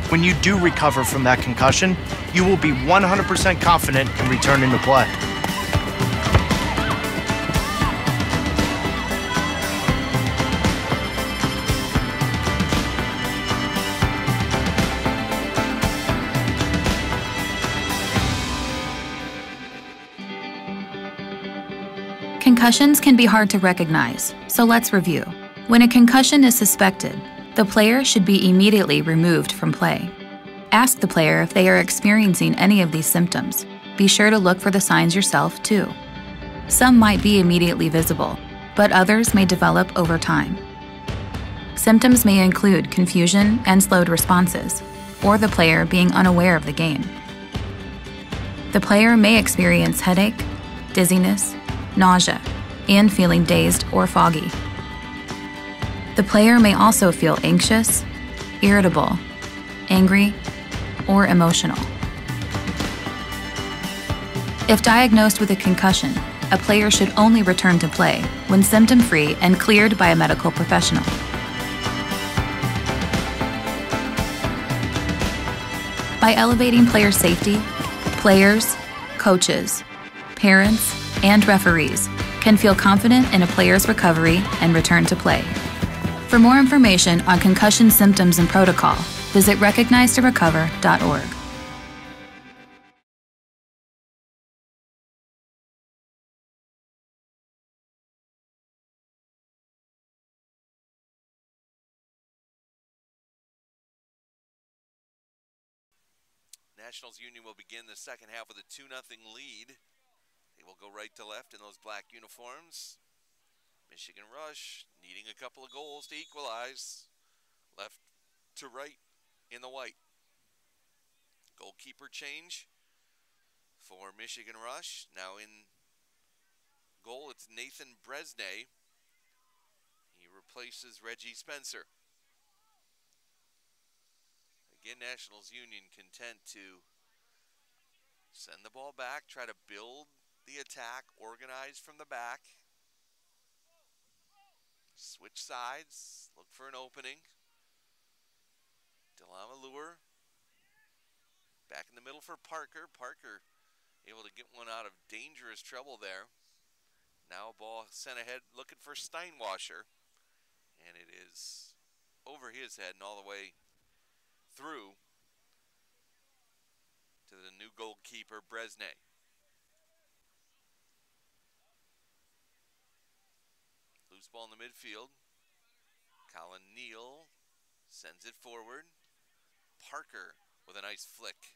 When you do recover from that concussion, you will be 100% confident in returning to play. Concussions can be hard to recognize, so let's review. When a concussion is suspected, the player should be immediately removed from play. Ask the player if they are experiencing any of these symptoms. Be sure to look for the signs yourself, too. Some might be immediately visible, but others may develop over time. Symptoms may include confusion and slowed responses, or the player being unaware of the game. The player may experience headache, dizziness, nausea, and feeling dazed or foggy. The player may also feel anxious, irritable, angry, or emotional. If diagnosed with a concussion, a player should only return to play when symptom-free and cleared by a medical professional. By elevating player safety, players, coaches, parents, and referees can feel confident in a player's recovery and return to play. For more information on concussion symptoms and protocol, visit recognizetorecover.org. Nationals Union will begin the second half with a 2-0 lead. They will go right to left in those black uniforms. Michigan Rush needing a couple of goals to equalize. Left to right in the white. Goalkeeper change for Michigan Rush. Now in goal, it's Nathan Bresnay. replaces Reggie Spencer. Again, Nationals Union content to send the ball back, try to build the attack, organize from the back. Switch sides, look for an opening. Delamalure back in the middle for Parker. Parker able to get one out of dangerous trouble there. Now a ball sent ahead looking for Steinwasser. And it is over his head and all the way through to the new goalkeeper, Bresnay. Loose ball in the midfield. Colin Neal sends it forward. Parker with a nice flick.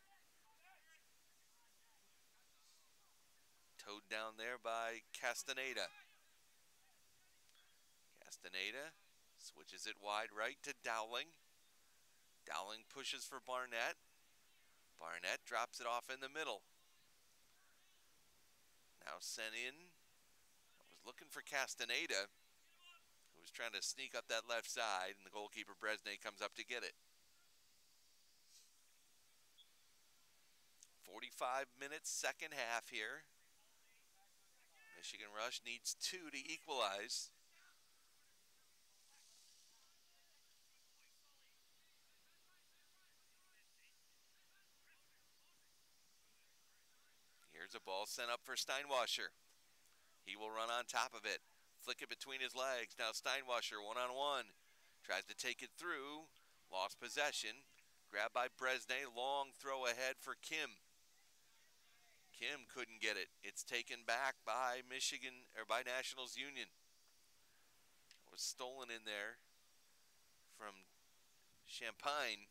Towed down there by Castaneda. Castaneda switches it wide right to Dowling. Dowling pushes for Barnett. Barnett drops it off in the middle. Now sent in. I was looking for Castaneda, who was trying to sneak up that left side, and the goalkeeper Bresnay comes up to get it. 45 minutes, second half here. Michigan Rush needs 2 to equalize. Here's a ball sent up for Steinwasser. He will run on top of it. Flick it between his legs. Now Steinwasser one-on-one. Tries to take it through. Lost possession. Grabbed by Bresnay. Long throw ahead for Kim. Kim couldn't get it. It's taken back by Michigan, or by Nationals Union. It was stolen in there from Champagne.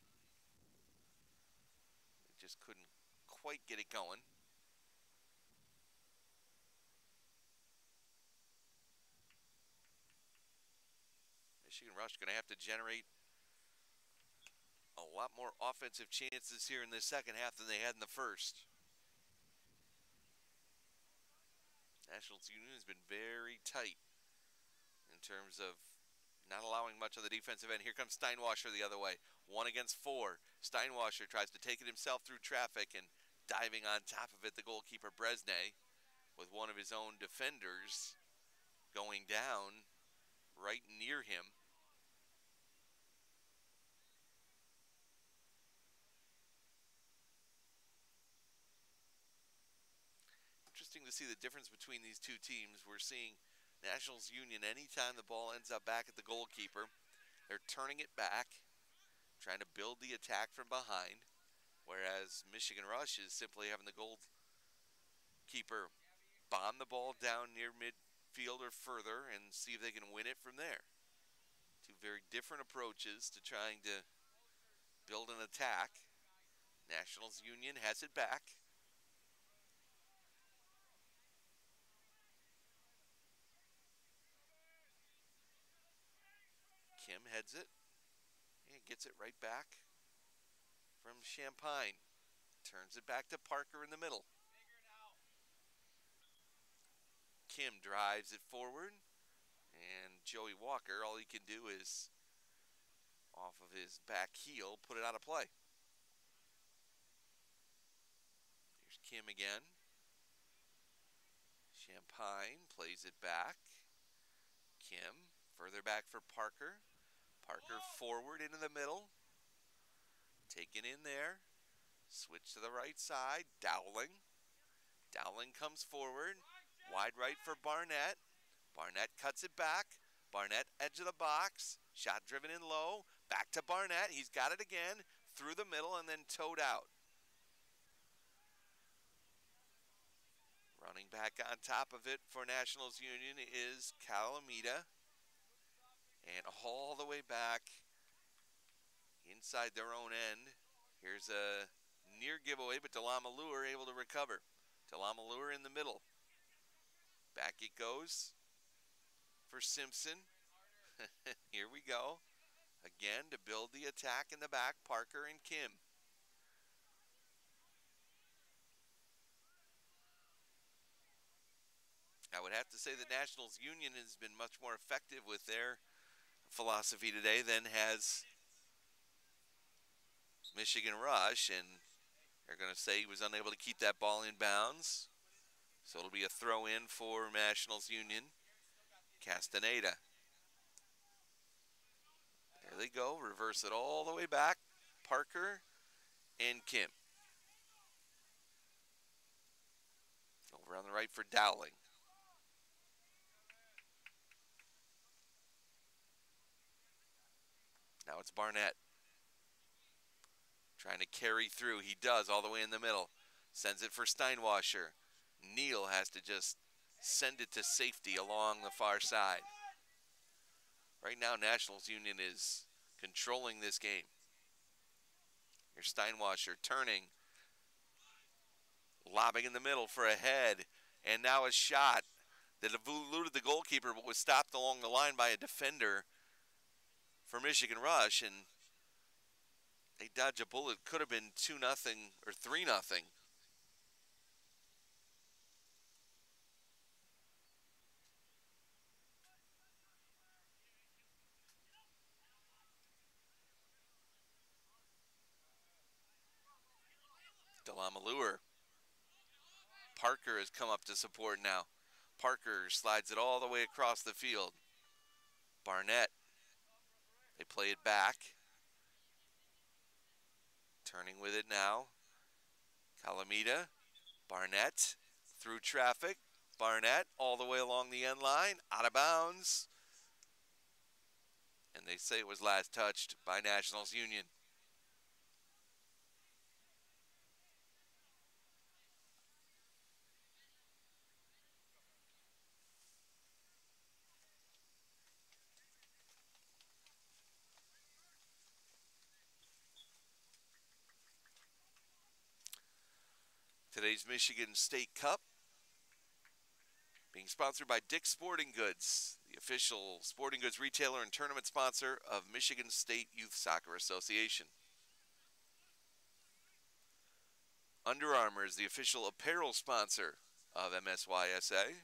They just couldn't quite get it going. Michigan Rush going to have to generate a lot more offensive chances here in the second half than they had in the first. Nationals Union has been very tight in terms of not allowing much on the defensive end. Here comes Steinwasser the other way. 1 against 4. Steinwasser tries to take it himself through traffic, and diving on top of it, the goalkeeper Bresnay, with one of his own defenders going down right near him. Interesting to see the difference between these two teams. We're seeing Nationals Union, anytime the ball ends up back at the goalkeeper, they're turning it back, trying to build the attack from behind, whereas Michigan Rush is simply having the goalkeeper bomb the ball down near midfield or further and see if they can win it from there. Two very different approaches to trying to build an attack. Nationals Union has it back. Kim heads it and gets it right back from Champagne. Turns it back to Parker in the middle. Kim drives it forward, and Joey Walker, all he can do is, off of his back heel, put it out of play. Here's Kim again. Champagne plays it back. Kim further back for Parker. Parker forward into the middle. Taken in there. Switch to the right side. Dowling. Dowling comes forward. Wide right for Barnett. Barnett cuts it back. Barnett edge of the box. Shot driven in low. Back to Barnett. He's got it again. Through the middle and then towed out. Running back on top of it for Nationals Union is Calamita. And all the way back inside their own end. Here's a near giveaway, but Delamalure able to recover. Delamalure in the middle. Back it goes for Simpson. Here we go. Again, to build the attack in the back, Parker and Kim. I would have to say that Nationals Union has been much more effective with their philosophy today than has Michigan Rush, and they're going to say he was unable to keep that ball in bounds. So it'll be a throw in for Nationals Union. Castaneda. There they go, reverse it all the way back. Parker and Kim. Over on the right for Dowling. Now it's Barnett. Trying to carry through. He does all the way in the middle. Sends it for Steinwasser. Neal has to just send it to safety along the far side. Right now, Nationals Union is controlling this game. Here's Steinwasser turning. Lobbing in the middle for a head. And now a shot that eluded the goalkeeper but was stopped along the line by a defender for Michigan Rush. And they dodge a bullet. Could have been 2-0 or 3-0. Delamalure. Parker has come up to support now. Parker slides it all the way across the field. Barnett. They play it back. Turning with it now. Calamita. Barnett. Through traffic. Barnett all the way along the end line. Out of bounds. And they say it was last touched by Nationals Union. Today's Michigan State Cup being sponsored by Dick's Sporting Goods, the official sporting goods retailer and tournament sponsor of Michigan State Youth Soccer Association. Under Armour is the official apparel sponsor of MSYSA.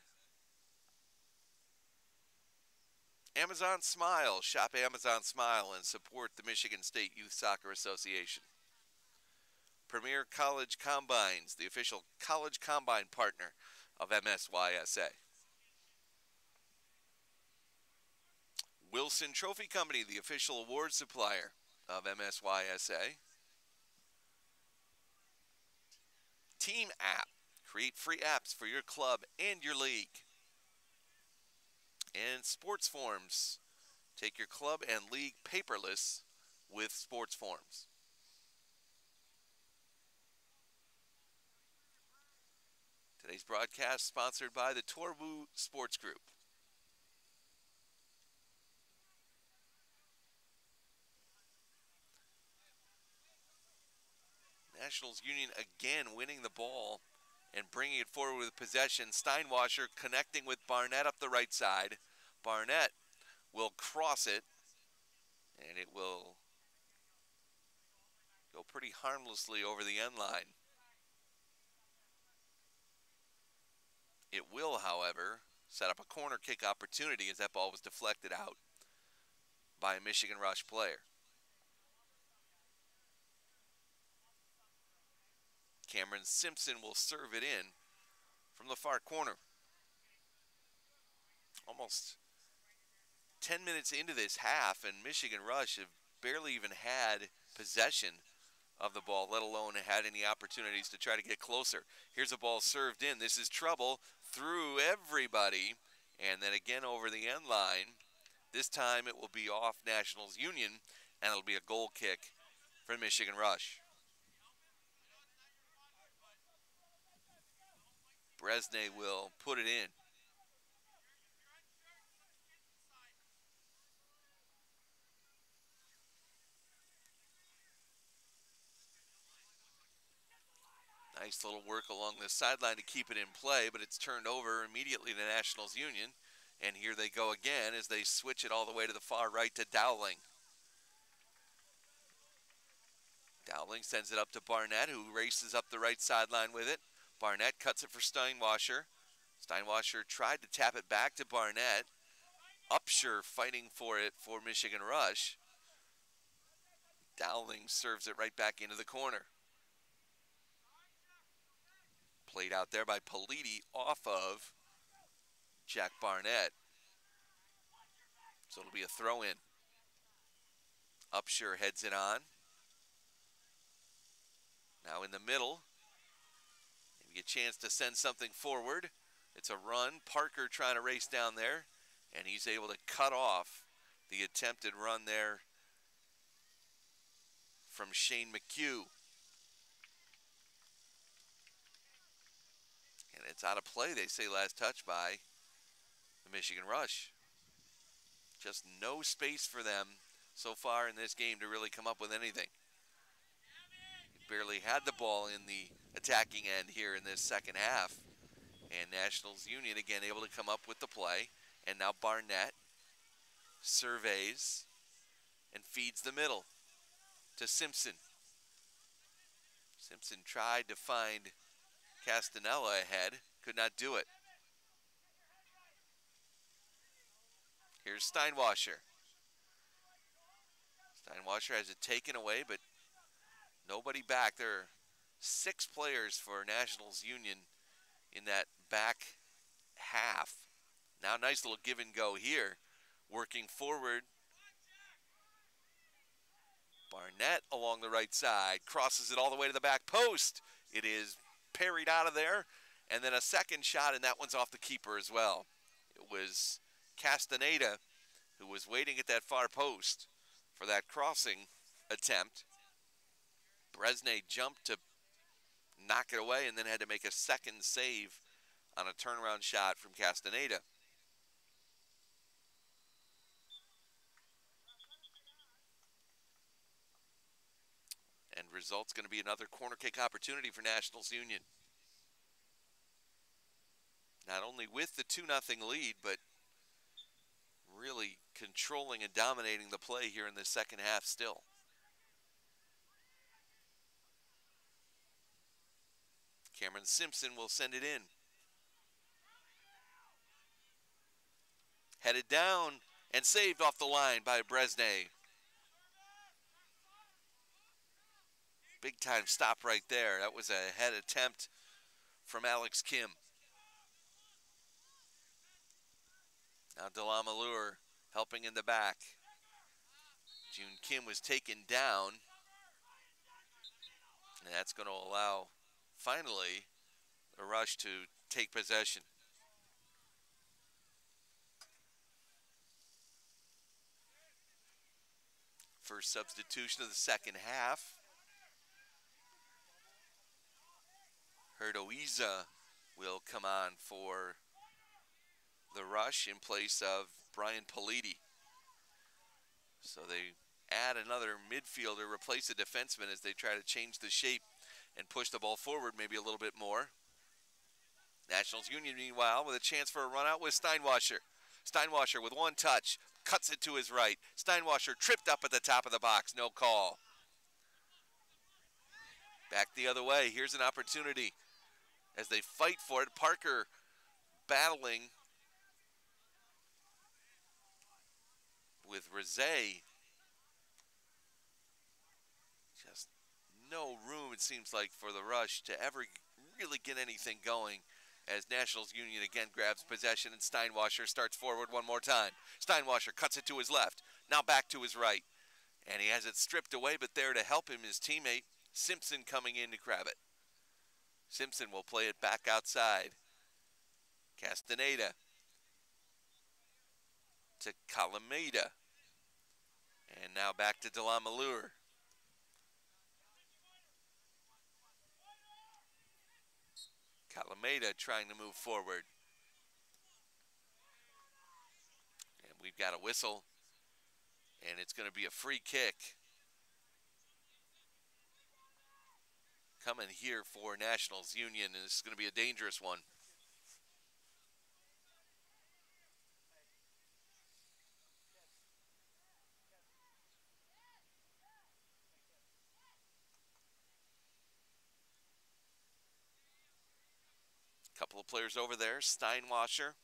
Amazon Smile. Shop Amazon Smile and support the Michigan State Youth Soccer Association. Premier College Combines, the official college combine partner of MSYSA. Wilson Trophy Company, the official award supplier of MSYSA. Team App. Create free apps for your club and your league. And Sports Forms. Take your club and league paperless with Sports Forms. Today's broadcast sponsored by the Torwu Sports Group. Nationals Union again winning the ball and bringing it forward with possession. Steinwasser connecting with Barnett up the right side. Barnett will cross it, and it will go pretty harmlessly over the end line. It will, however, set up a corner kick opportunity as that ball was deflected out by a Michigan Rush player. Cameron Simpson will serve it in from the far corner. Almost 10 minutes into this half, and Michigan Rush have barely even had possession of the ball, let alone had any opportunities to try to get closer. Here's a ball served in. This is trouble through everybody, and then again over the end line. This time it will be off Nationals Union, and it'll be a goal kick for Michigan Rush. Bresnay will put it in. Nice little work along the sideline to keep it in play, but it's turned over immediately to Nationals Union. And here they go again as they switch it all the way to the far right to Dowling. Dowling sends it up to Barnett, who races up the right sideline with it. Barnett cuts it for Steinwasser. Steinwasser tried to tap it back to Barnett. Upshur fighting for it for Michigan Rush. Dowling serves it right back into the corner. Played out there by Politi off of Jack Barnett. So it'll be a throw in. Upshur heads it on. Now in the middle. Maybe a chance to send something forward. It's a run. Parker trying to race down there. And he's able to cut off the attempted run there from Shane McHugh. And it's out of play, they say, last touch by the Michigan Rush. Just no space for them so far in this game to really come up with anything. Barely had the ball in the attacking end here in this second half. And Nationals Union again able to come up with the play. And now Barnett surveys and feeds the middle to Simpson. Simpson tried to find Castanella ahead, could not do it. Here's Steinwasser. Steinwasser has it taken away, but nobody back. There are 6 players for Nationals Union in that back half. Now nice little give and go here. Working forward. Barnett along the right side. Crosses it all the way to the back post. It is parried out of there. And then a second shot, and that one's off the keeper as well. It was Castaneda who was waiting at that far post for that crossing attempt. Bresnay jumped to knock it away and then had to make a second save on a turnaround shot from Castaneda. And result's going to be another corner kick opportunity for Nationals Union. Not only with the 2-0 lead, but really controlling and dominating the play here in the second half still. Cameron Simpson will send it in. Headed down and saved off the line by Bresnay. Big time stop right there. That was a head attempt from Alex Kim. Now Delamalure helping in the back. June Kim was taken down. And that's going to allow, finally, the Rush to take possession. First substitution of the second half. Herdoiza will come on for the Rush in place of Brian Politi. So they add another midfielder, replace a defenseman as they try to change the shape and push the ball forward maybe a little bit more. Nationals Union, meanwhile, with a chance for a run out with Steinwasser. Steinwasser with one touch, cuts it to his right. Steinwasser tripped up at the top of the box, no call. Back the other way, here's an opportunity as they fight for it. Parker battling with Rizet. Just no room, it seems like, for the Rush to ever really get anything going as Nationals Union again grabs possession and Steinwasser starts forward one more time. Steinwasser cuts it to his left, now back to his right. And he has it stripped away, but there to help him, his teammate Simpson coming in to grab it. Simpson will play it back outside. Castaneda to Calameda. And now back to Delamalure. Calameda trying to move forward. And we've got a whistle. And it's going to be a free kick. Coming here for Nationals Union, and this is going to be a dangerous one. Couple of players over there. Steinwasser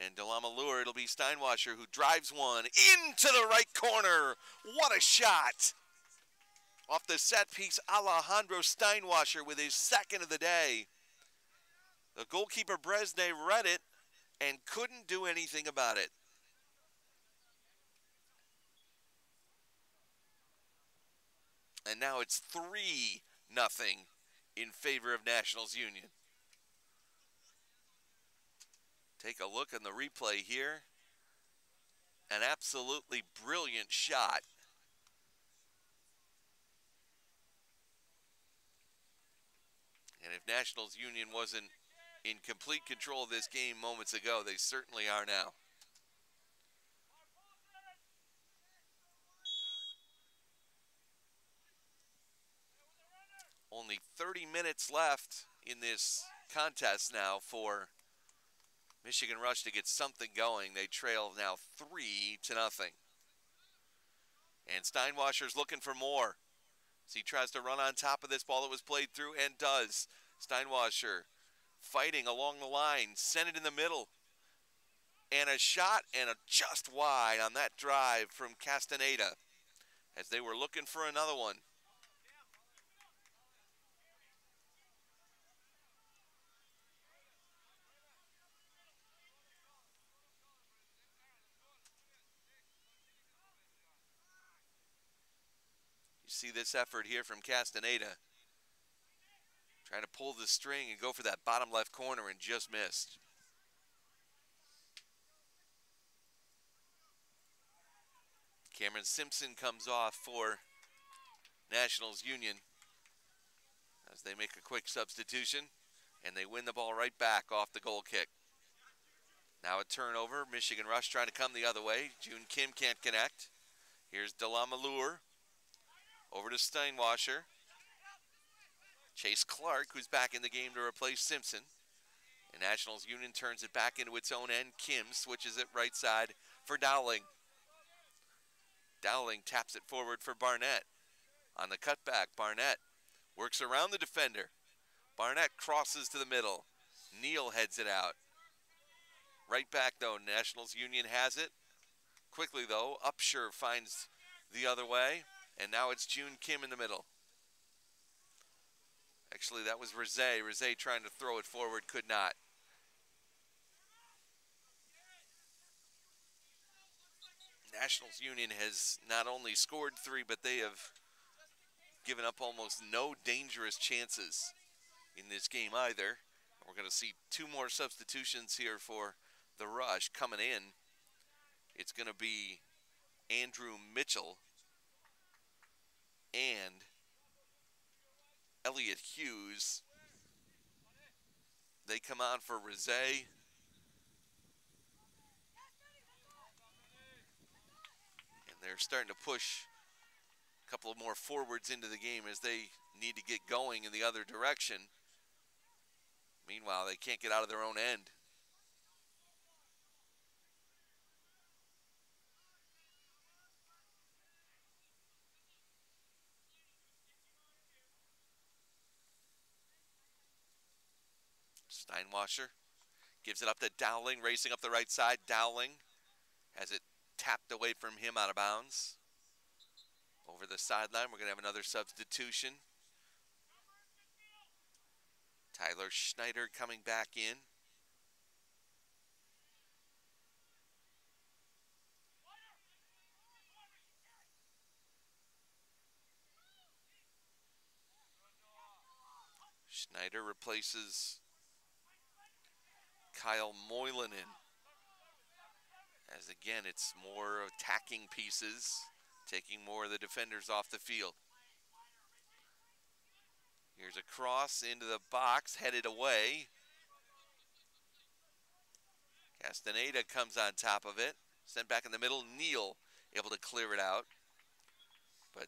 And Delamalure, it'll be Steinwasser who drives one into the right corner. What a shot! Off the set piece, Alejandro Steinwasser with his second of the day. The goalkeeper Bresne read it and couldn't do anything about it. And now it's 3-0 in favor of Nationals Union. Take a look on the replay here. An absolutely brilliant shot. And if Nationals Union wasn't in complete control of this game moments ago, they certainly are now. Only 30 minutes left in this contest now for Michigan Rush to get something going. They trail now 3-0. And Steinwasser's looking for more. So he tries to run on top of this ball that was played through and does. Steinwasser fighting along the line, sent it in the middle. And a shot and a just wide on that drive from Castaneda as they were looking for another one. You see this effort here from Castaneda. Trying to pull the string and go for that bottom left corner and just missed. Cameron Simpson comes off for Nationals Union as they make a quick substitution and they win the ball right back off the goal kick. Now a turnover. Michigan Rush trying to come the other way. June Kim can't connect. Here's Delamalure. Over to Steinwasser. Chase Clark, who's back in the game to replace Simpson. And Nationals Union turns it back into its own end. Kim switches it right side for Dowling. Dowling taps it forward for Barnett. On the cutback, Barnett works around the defender. Barnett crosses to the middle. Neal heads it out. Right back, though, Nationals Union has it. Quickly, though, Upshur finds the other way. And now it's June Kim in the middle. Actually, that was Rizé. Rizé trying to throw it forward, could not. Nationals Union has not only scored 3, but they have given up almost no dangerous chances in this game either. We're going to see 2 more substitutions here for the Rush coming in. It's going to be Andrew Mitchell and Elliot Hughes. They come on for Rizé. And they're starting to push a couple of more forwards into the game as they need to get going in the other direction. Meanwhile, they can't get out of their own end. Steinwasser gives it up to Dowling, racing up the right side. Dowling has it tapped away from him out of bounds. Over the sideline, we're going to have another substitution. Tyler Schneider coming back in. Schneider replaces Kyle Moylanen. As again, it's more attacking pieces, taking more of the defenders off the field. Here's a cross into the box, headed away. Castaneda comes on top of it. Sent back in the middle. Neal able to clear it out. But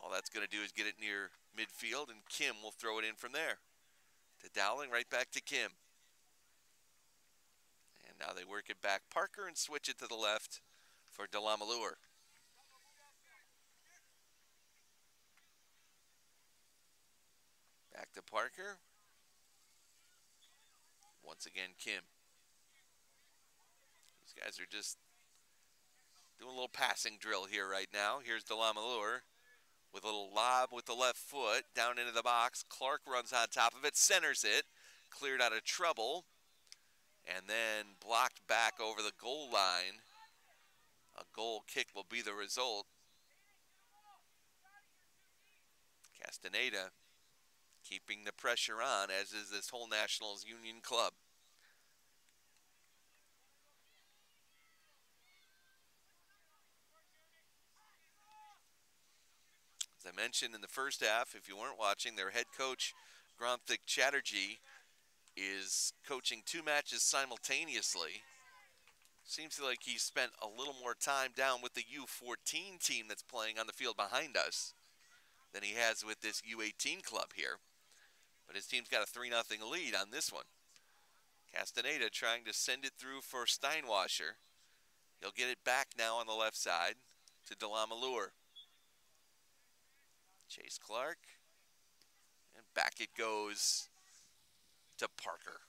all that's going to do is get it near midfield, and Kim will throw it in from there. To Dowling, right back to Kim. And now they work it back Parker and switch it to the left for Delamalure. Back to Parker. Once again, Kim. These guys are just doing a little passing drill here right now. Here's Delamalure with a little lob with the left foot down into the box. Clark runs on top of it, centers it, cleared out of trouble, and then blocked back over the goal line. A goal kick will be the result. Castaneda keeping the pressure on, as is this whole Nationals Union club. As I mentioned in the first half, if you weren't watching, their head coach, Granthik Chatterjee, is coaching 2 matches simultaneously. Seems like he spent a little more time down with the U14 team that's playing on the field behind us than he has with this U18 club here. But his team's got a 3-0 lead on this one. Castaneda trying to send it through for Steinwasser. He'll get it back now on the left side to Delamalure. Chase Clark. And back it goes to Parker.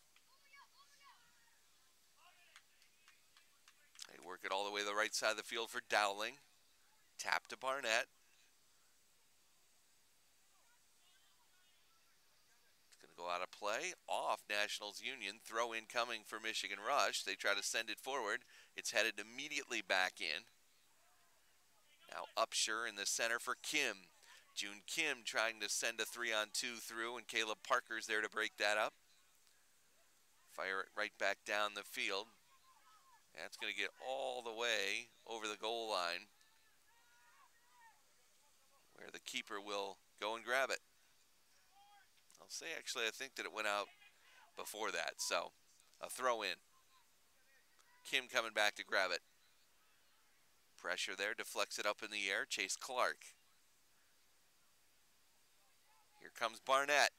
They work it all the way to the right side of the field for Dowling. Tap to Barnett. Go out of play, off Nationals Union, throw in coming for Michigan Rush. They try to send it forward. It's headed immediately back in. Now Upshur in the center for Kim. June Kim trying to send a 3-on-2 through, and Caleb Parker's there to break that up. Fire it right back down the field. That's going to get all the way over the goal line, where the keeper will go and grab it. I'll say, actually, I think that it went out before that, so a throw in. Kim coming back to grab it. Pressure there, deflects it up in the air. Chase Clark. Here comes Barnett.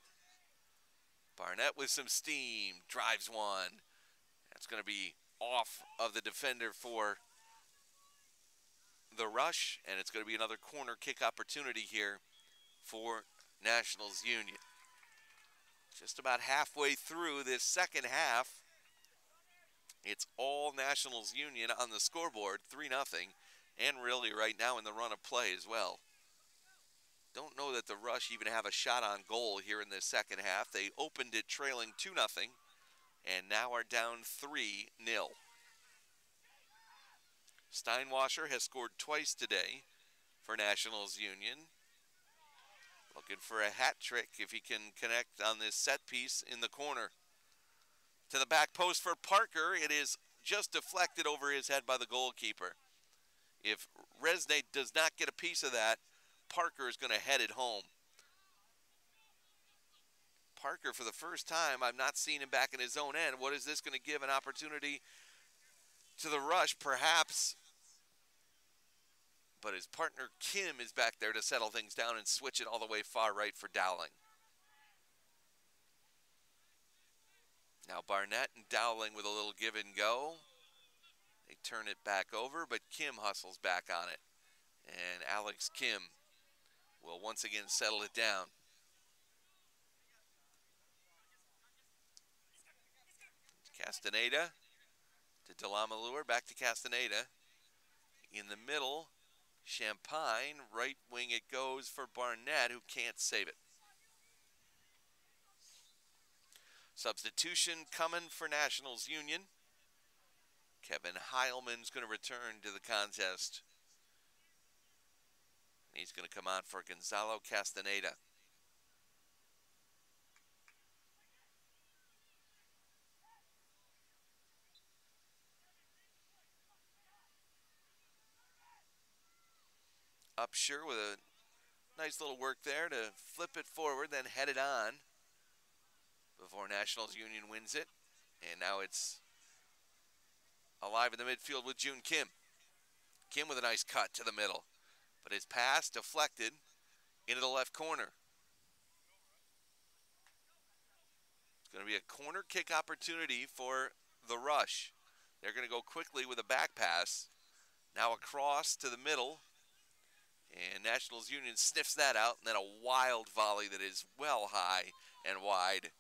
Barnett with some steam, drives one. That's going to be off of the defender for the Rush, and it's going to be another corner kick opportunity here for Nationals Union. Just about halfway through this second half, it's all Nationals Union on the scoreboard, 3-0, and really right now in the run of play as well. Don't know that the Rush even have a shot on goal here in this second half. They opened it trailing 2-0, and now are down 3-0. Steinwasser has scored twice today for Nationals Union. Looking for a hat trick if he can connect on this set piece in the corner. To the back post for Parker. It is just deflected over his head by the goalkeeper. If Resnay does not get a piece of that, Parker is going to head it home. Parker, for the first time, I've not seen him back in his own end. What is this going to give an opportunity to the Rush? Perhaps. But his partner Kim is back there to settle things down and switch it all the way far right for Dowling. Now Barnett and Dowling with a little give and go. They turn it back over, but Kim hustles back on it. And Alex Kim will once again settle it down. Castaneda to Delamalure, back to Castaneda. In the middle, Champagne, right wing it goes for Barnett, who can't save it. Substitution coming for Nationals Union. Kevin Heilman's going to return to the contest. He's going to come on for Gonzalo Castaneda. Upshur with a nice little work there to flip it forward, then head it on before Nationals Union wins it. And now it's alive in the midfield with June Kim. Kim with a nice cut to the middle, but his pass deflected into the left corner. It's going to be a corner kick opportunity for the Rush. They're going to go quickly with a back pass. Now across to the middle. And Nationals Union sniffs that out, and then a wild volley that is well high and wide.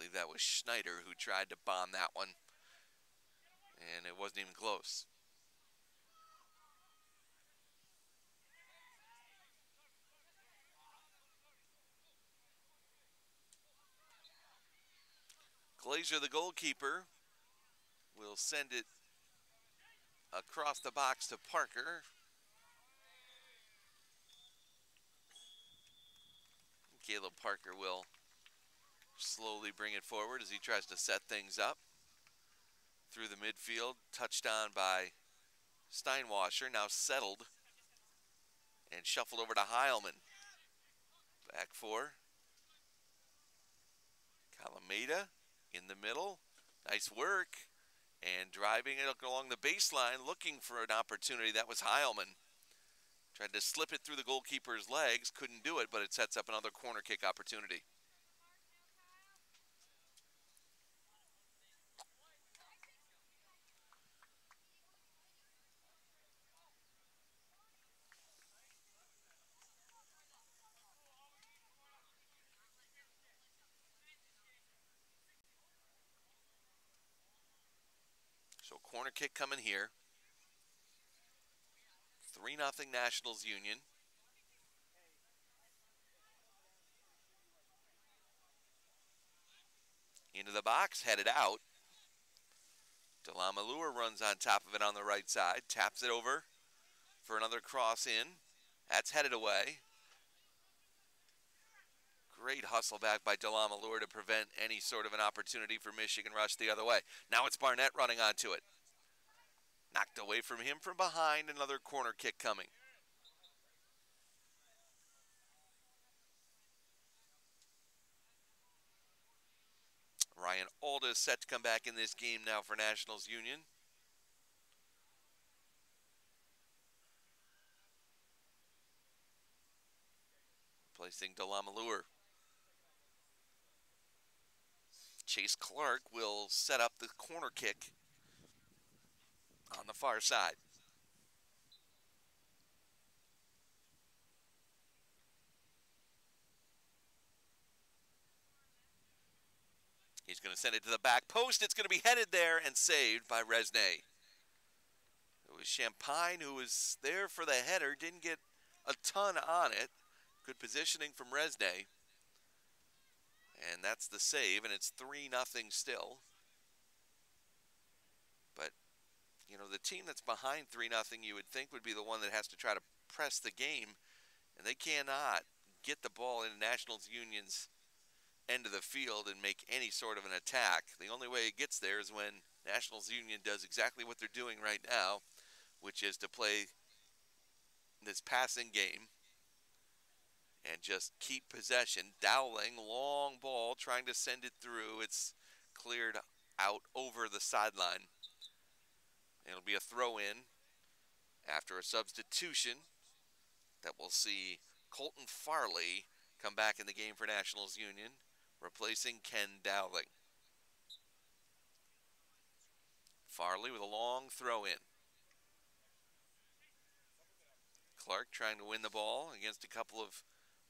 believe that was Schneider who tried to bomb that one, and it wasn't even close. Glazier, the goalkeeper, will send it across the box to Parker. Caleb Parker will slowly bring it forward as he tries to set things up. Through the midfield, touched on by Steinwasser, now settled and shuffled over to Heilman. Back four. Calameda in the middle. Nice work. And driving it along the baseline, looking for an opportunity. That was Heilman. Tried to slip it through the goalkeeper's legs, couldn't do it, but it sets up another corner kick opportunity. So corner kick coming here. 3-0 Nationals Union. Into the box, headed out. Delamalure runs on top of it on the right side, taps it over for another cross in. That's headed away. Great hustle back by Delamalure to prevent any sort of an opportunity for Michigan rush the other way. Now it's Barnett running onto it. Knocked away from him from behind, another corner kick coming. Ryan Aldis set to come back in this game now for Nationals Union. Placing Delamalure. Chase Clark will set up the corner kick on the far side. He's going to send it to the back post. It's going to be headed there and saved by Resnay. It was Champagne who was there for the header, didn't get a ton on it. Good positioning from Resnay. And that's the save, and it's 3-0 still. But, you know, the team that's behind 3-0 you would think would be the one that has to try to press the game, and they cannot get the ball in Nationals Union's end of the field and make any sort of an attack. The only way it gets there is when Nationals Union does exactly what they're doing right now, which is to play this passing game and just keep possession. Dowling, long ball, trying to send it through. It's cleared out over the sideline. It'll be a throw-in after a substitution that will see Colton Farley come back in the game for Nationals Union, replacing Ken Dowling. Farley with a long throw-in. Clark trying to win the ball against a couple of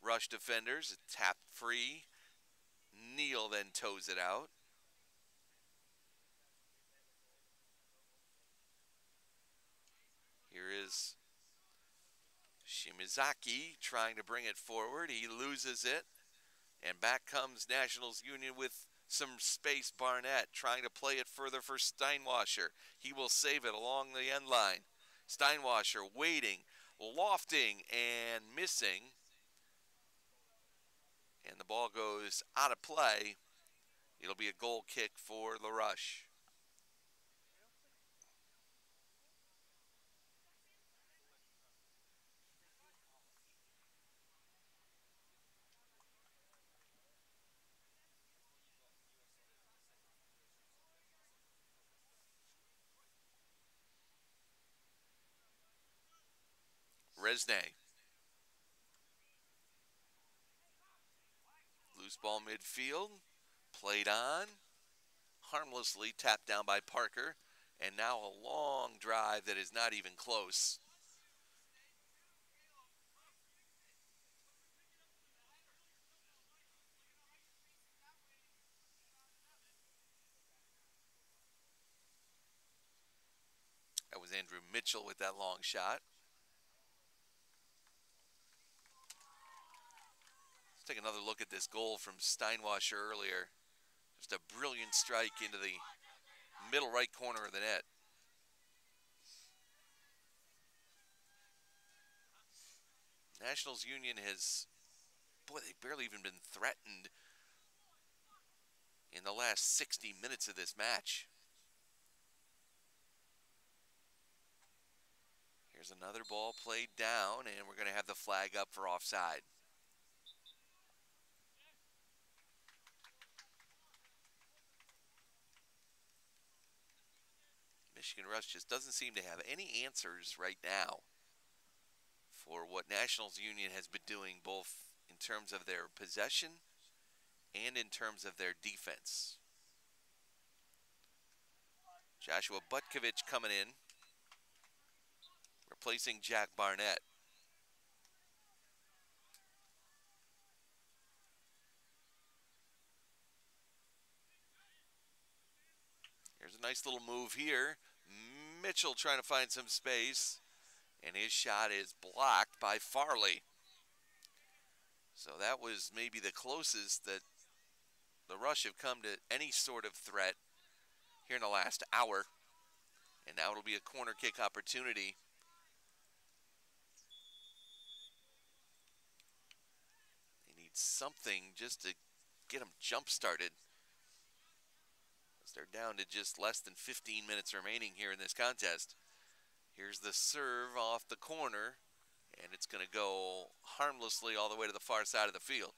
rush defenders. Tapped free. Neal then toes it out. Here is Shimizaki trying to bring it forward. He loses it. And back comes Nationals Union with some space. Barnett trying to play it further for Steinwasser. He will save it along the end line. Steinwasser waiting, lofting, and missing. And the ball goes out of play. It'll be a goal kick for LaRush. Resnay. Loose ball midfield. Played on. Harmlessly tapped down by Parker. And now a long drive that is not even close. That was Andrew Mitchell with that long shot. Let's take another look at this goal from Steinwasser earlier. Just a brilliant strike into the middle right corner of the net. Nationals Union has, boy, they've barely even been threatened in the last 60 minutes of this match. Here's another ball played down, and we're going to have the flag up for offside. Michigan Rush just doesn't seem to have any answers right now for what Nationals Union has been doing, both in terms of their possession and in terms of their defense. Joshua Butkovich coming in, replacing Jack Barnett. Here's a nice little move here. Mitchell trying to find some space, and his shot is blocked by Farley. So that was maybe the closest that the Rush have come to any sort of threat here in the last hour. And now it'll be a corner kick opportunity. They need something just to get them jump-started, as they're down to just less than 15 minutes remaining here in this contest. Here's the serve off the corner, and it's going to go harmlessly all the way to the far side of the field.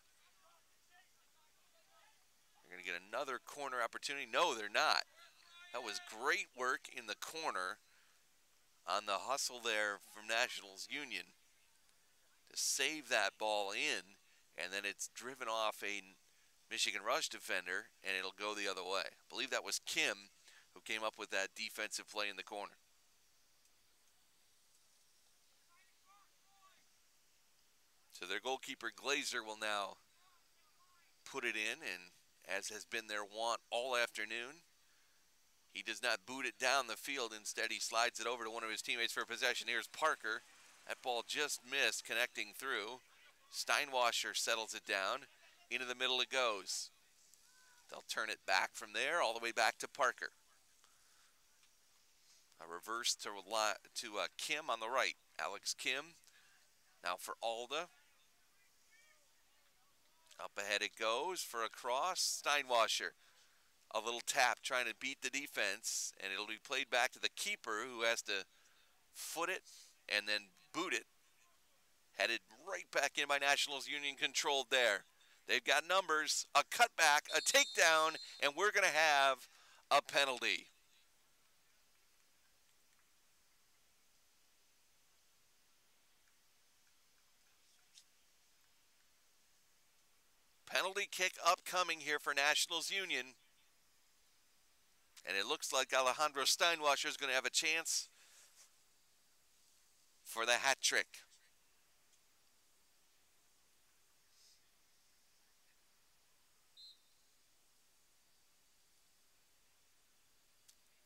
They're going to get another corner opportunity. No, they're not. That was great work in the corner on the hustle there from Nationals Union to save that ball in, and then it's driven off a Michigan Rush defender, and it'll go the other way. I believe that was Kim who came up with that defensive play in the corner. So their goalkeeper Glazer will now put it in, and as has been their wont all afternoon, he does not boot it down the field. Instead, he slides it over to one of his teammates for possession. Here's Parker. That ball just missed, connecting through. Steinwasser settles it down. Into the middle it goes. They'll turn it back from there all the way back to Parker. A reverse to Kim on the right. Alex Kim. Now for Alda. Up ahead it goes for a cross. Steinwasser. A little tap trying to beat the defense, and it'll be played back to the keeper, who has to foot it and then boot it. Headed right back in by Nationals Union, controlled there. They've got numbers, a cutback, a takedown, and we're going to have a penalty. Penalty kick upcoming here for Nationals Union. And it looks like Alejandro Steinwasser is going to have a chance for the hat trick.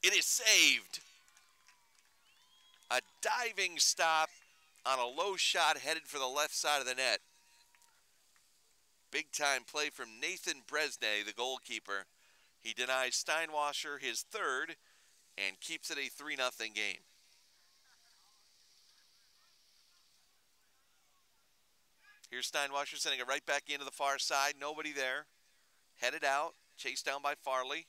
It is saved. A diving stop on a low shot headed for the left side of the net. Big time play from Nathan Bresnay, the goalkeeper. He denies Steinwasser his third and keeps it a 3-0 game. Here's Steinwasser sending it right back into the far side. Nobody there. Headed out. Chased down by Farley.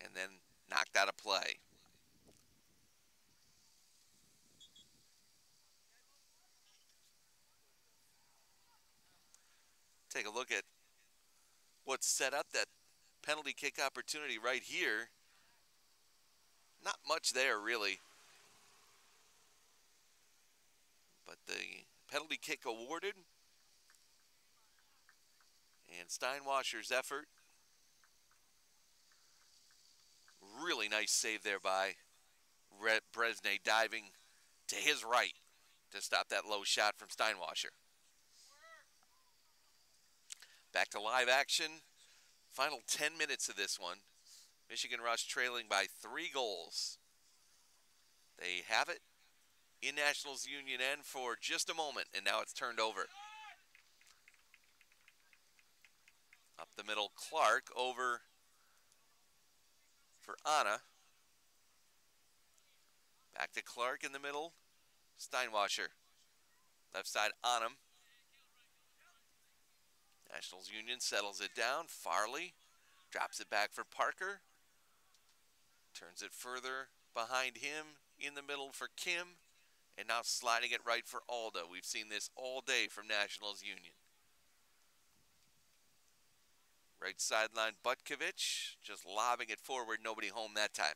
And then knocked out of play. Take a look at what set up that penalty kick opportunity right here. Not much there, really. But the penalty kick awarded. And Steinwasser's effort. Really nice save there by Bresnay, diving to his right to stop that low shot from Steinwasser. Back to live action. Final 10 minutes of this one. Michigan Rush trailing by 3 goals. They have it in Nationals Union end for just a moment, and now it's turned over. Up the middle, Clark over for Anna. Back to Clark in the middle, Steinwasser. Left side, Anam. Nationals Union settles it down. Farley drops it back for Parker. Turns it further behind him in the middle for Kim. And now sliding it right for Alda. We've seen this all day from Nationals Union. Right sideline, Butkovich just lobbing it forward. Nobody home that time.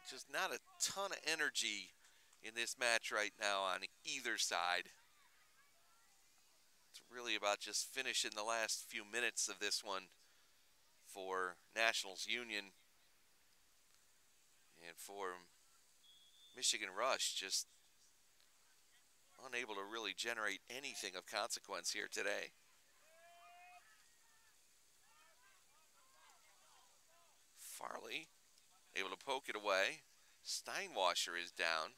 It's just not a ton of energy in this match right now on either side. It's really about just finishing the last few minutes of this one for Nationals Union. And for Michigan Rush, just unable to really generate anything of consequence here today. Farley able to poke it away. Steinwasser is down.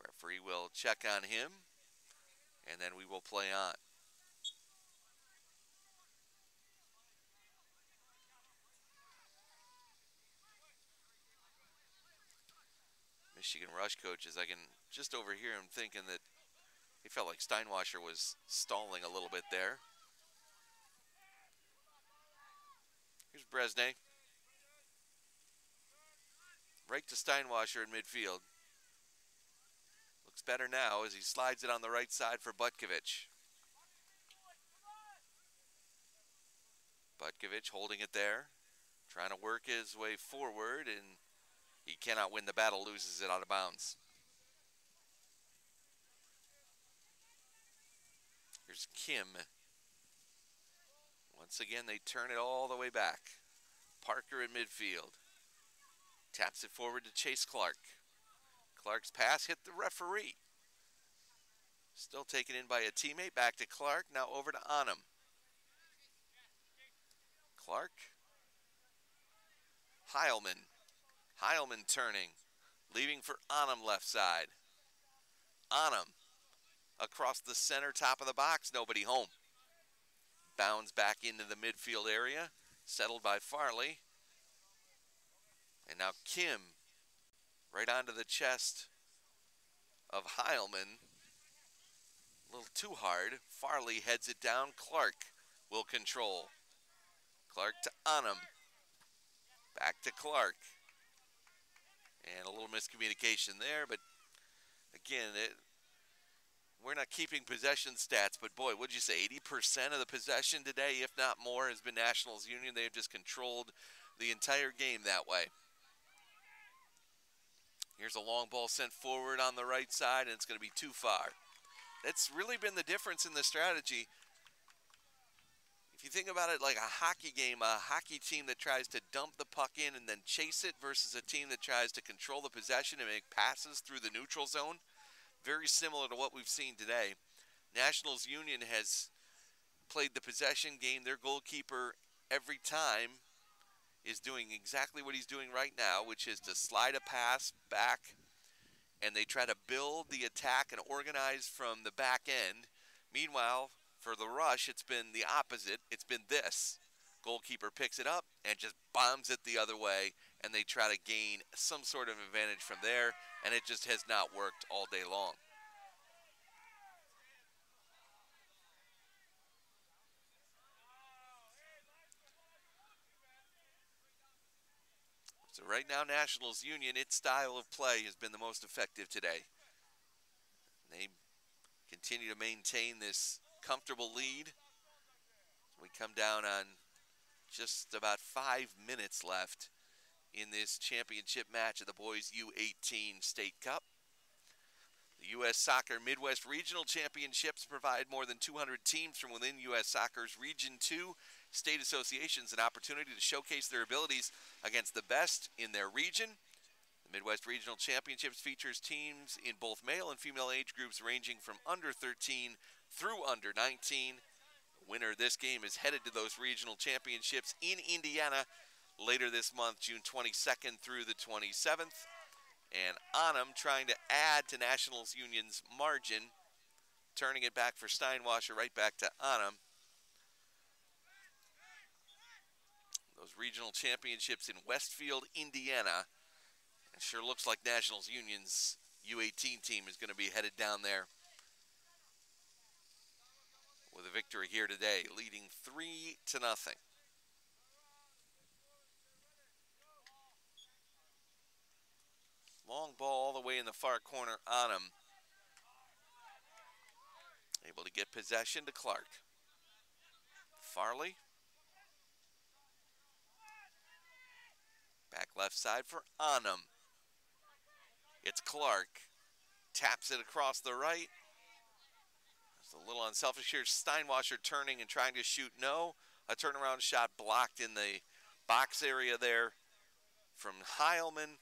Referee will check on him, and then we will play on. Michigan Rush coaches, I can just overhear him thinking that he felt like Steinwasser was stalling a little bit there. Here's Bresnay. Right to Steinwasser in midfield. Looks better now as he slides it on the right side for Butkovich. Butkovich holding it there, trying to work his way forward, and he cannot win the battle, loses it out of bounds. Here's Kim. Once again, they turn it all the way back. Parker in midfield. Taps it forward to Chase Clark. Clark's pass hit the referee. Still taken in by a teammate. Back to Clark. Now over to Anam. Clark. Heilman. Heilman turning. Leaving for Anam left side. Anam. Across the center, top of the box. Nobody home. Bounds back into the midfield area. Settled by Farley. And now Kim. Right onto the chest of Heilman. A little too hard. Farley heads it down. Clark will control. Clark to Anam. Back to Clark. And a little miscommunication there, but again, we're not keeping possession stats, but boy, what'd you say, 80% of the possession today, if not more, has been Nationals Union. They have just controlled the entire game that way. Here's a long ball sent forward on the right side, and it's going to be too far. That's really been the difference in the strategy. If you think about it like a hockey game, a hockey team that tries to dump the puck in and then chase it versus a team that tries to control the possession and make passes through the neutral zone, very similar to what we've seen today. Nationals Union has played the possession game. Their goalkeeper every time is doing exactly what he's doing right now, which is to slide a pass back, and they try to build the attack and organize from the back end. Meanwhile, for the Rush, it's been the opposite. It's been this. Goalkeeper picks it up and just bombs it the other way, and they try to gain some sort of advantage from there, and it just has not worked all day long. So right now, Nationals Union, its style of play has been the most effective today. They continue to maintain this comfortable lead. We come down on just about 5 minutes left in this championship match of the boys U18 State Cup. The U.S. Soccer Midwest Regional Championships provide more than 200 teams from within U.S. Soccer's Region 2 state associations an opportunity to showcase their abilities against the best in their region. The Midwest Regional Championships features teams in both male and female age groups ranging from under 13 through under 19. The winner of this game is headed to those regional championships in Indiana later this month, June 22nd through the 27th. And Onum trying to add to Nationals Union's margin, turning it back for Steinwasser, right back to Onum. Those regional championships in Westfield, Indiana. It sure looks like Nationals Union's U18 team is going to be headed down there with a victory here today, leading 3-0. Long ball all the way in the far corner on him. Able to get possession to Clark. Farley. Back left side for Onum. It's Clark. Taps it across the right. It's a little unselfish here. Steinwasser turning and trying to shoot. No. A turnaround shot blocked in the box area there from Heilman.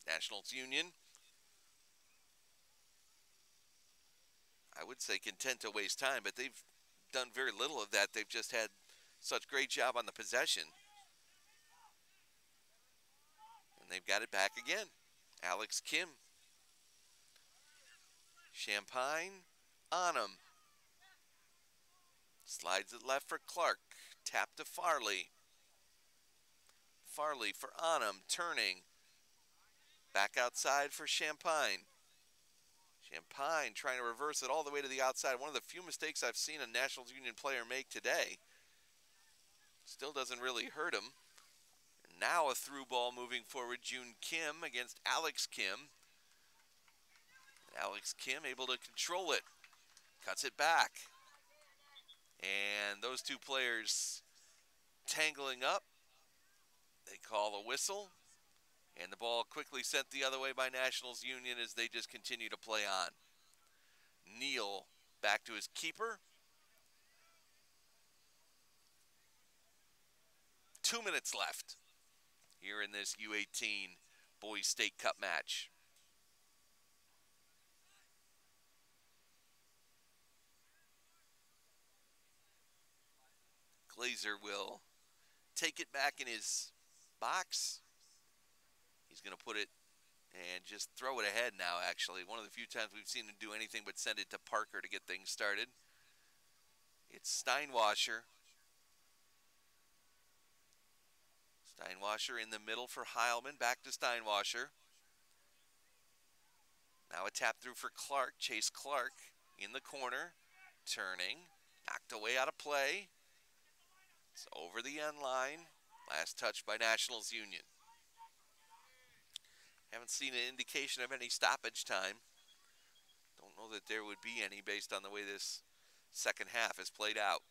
Nationals Union, I would say content to waste time, but they've done very little of that. They've just had such great job on the possession. And they've got it back again. Alex Kim. Champagne, Onum. Slides it left for Clark. Tap to Farley. Farley for Onum, turning. Back outside for Champagne. Champagne trying to reverse it all the way to the outside. One of the few mistakes I've seen a Nationals Union player make today. Still doesn't really hurt him. And now a through ball moving forward. June Kim against Alex Kim. Alex Kim able to control it. Cuts it back. And those two players tangling up. They call a whistle. And the ball quickly sent the other way by Nationals Union as they just continue to play on. Neal back to his keeper. 2 minutes left here in this U18 Boys State Cup match. Glazer will take it back in his box. He's going to put it and just throw it ahead now, actually. One of the few times we've seen him do anything but send it to Parker to get things started. It's Steinwasser. Steinwasser in the middle for Heilman. Back to Steinwasser. Now a tap through for Clark. Chase Clark in the corner. Turning. Knocked away out of play. It's over the end line. Last touch by Nationals Union. Haven't seen an indication of any stoppage time. Don't know that there would be any based on the way this second half has played out.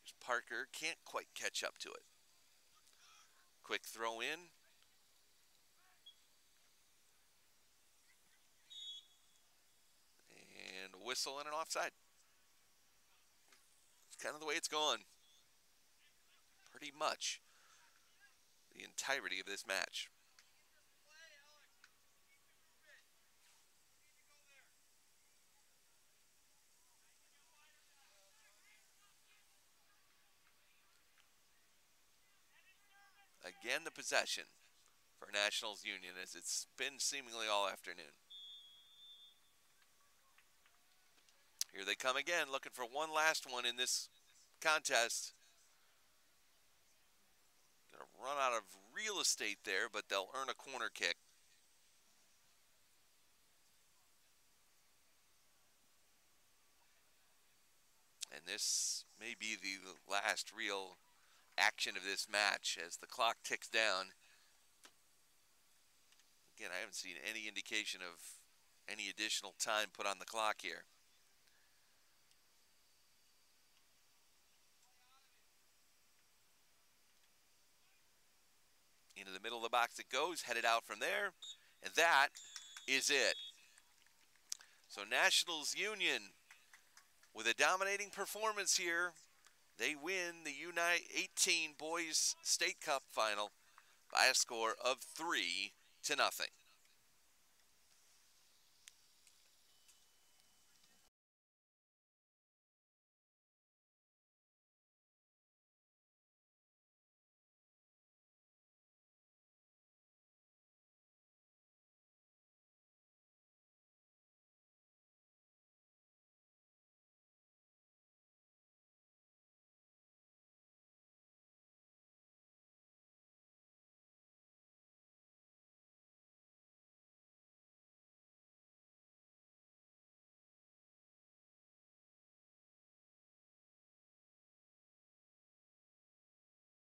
Here's Parker, can't quite catch up to it. Quick throw in. And a whistle and an offside. Kind of the way it's gone. Pretty much the entirety of this match. Again, the possession for Nationals Union as it's been seemingly all afternoon. Here they come again, looking for one last one in this contest. Gonna run out of real estate there, but they'll earn a corner kick. And this may be the last real action of this match as the clock ticks down. Again, I haven't seen any indication of any additional time put on the clock here. Middle of the box it goes, headed out from there, and that is it. So Nationals Union, with a dominating performance here, they win the U18 Boys State Cup final by a score of 3-0.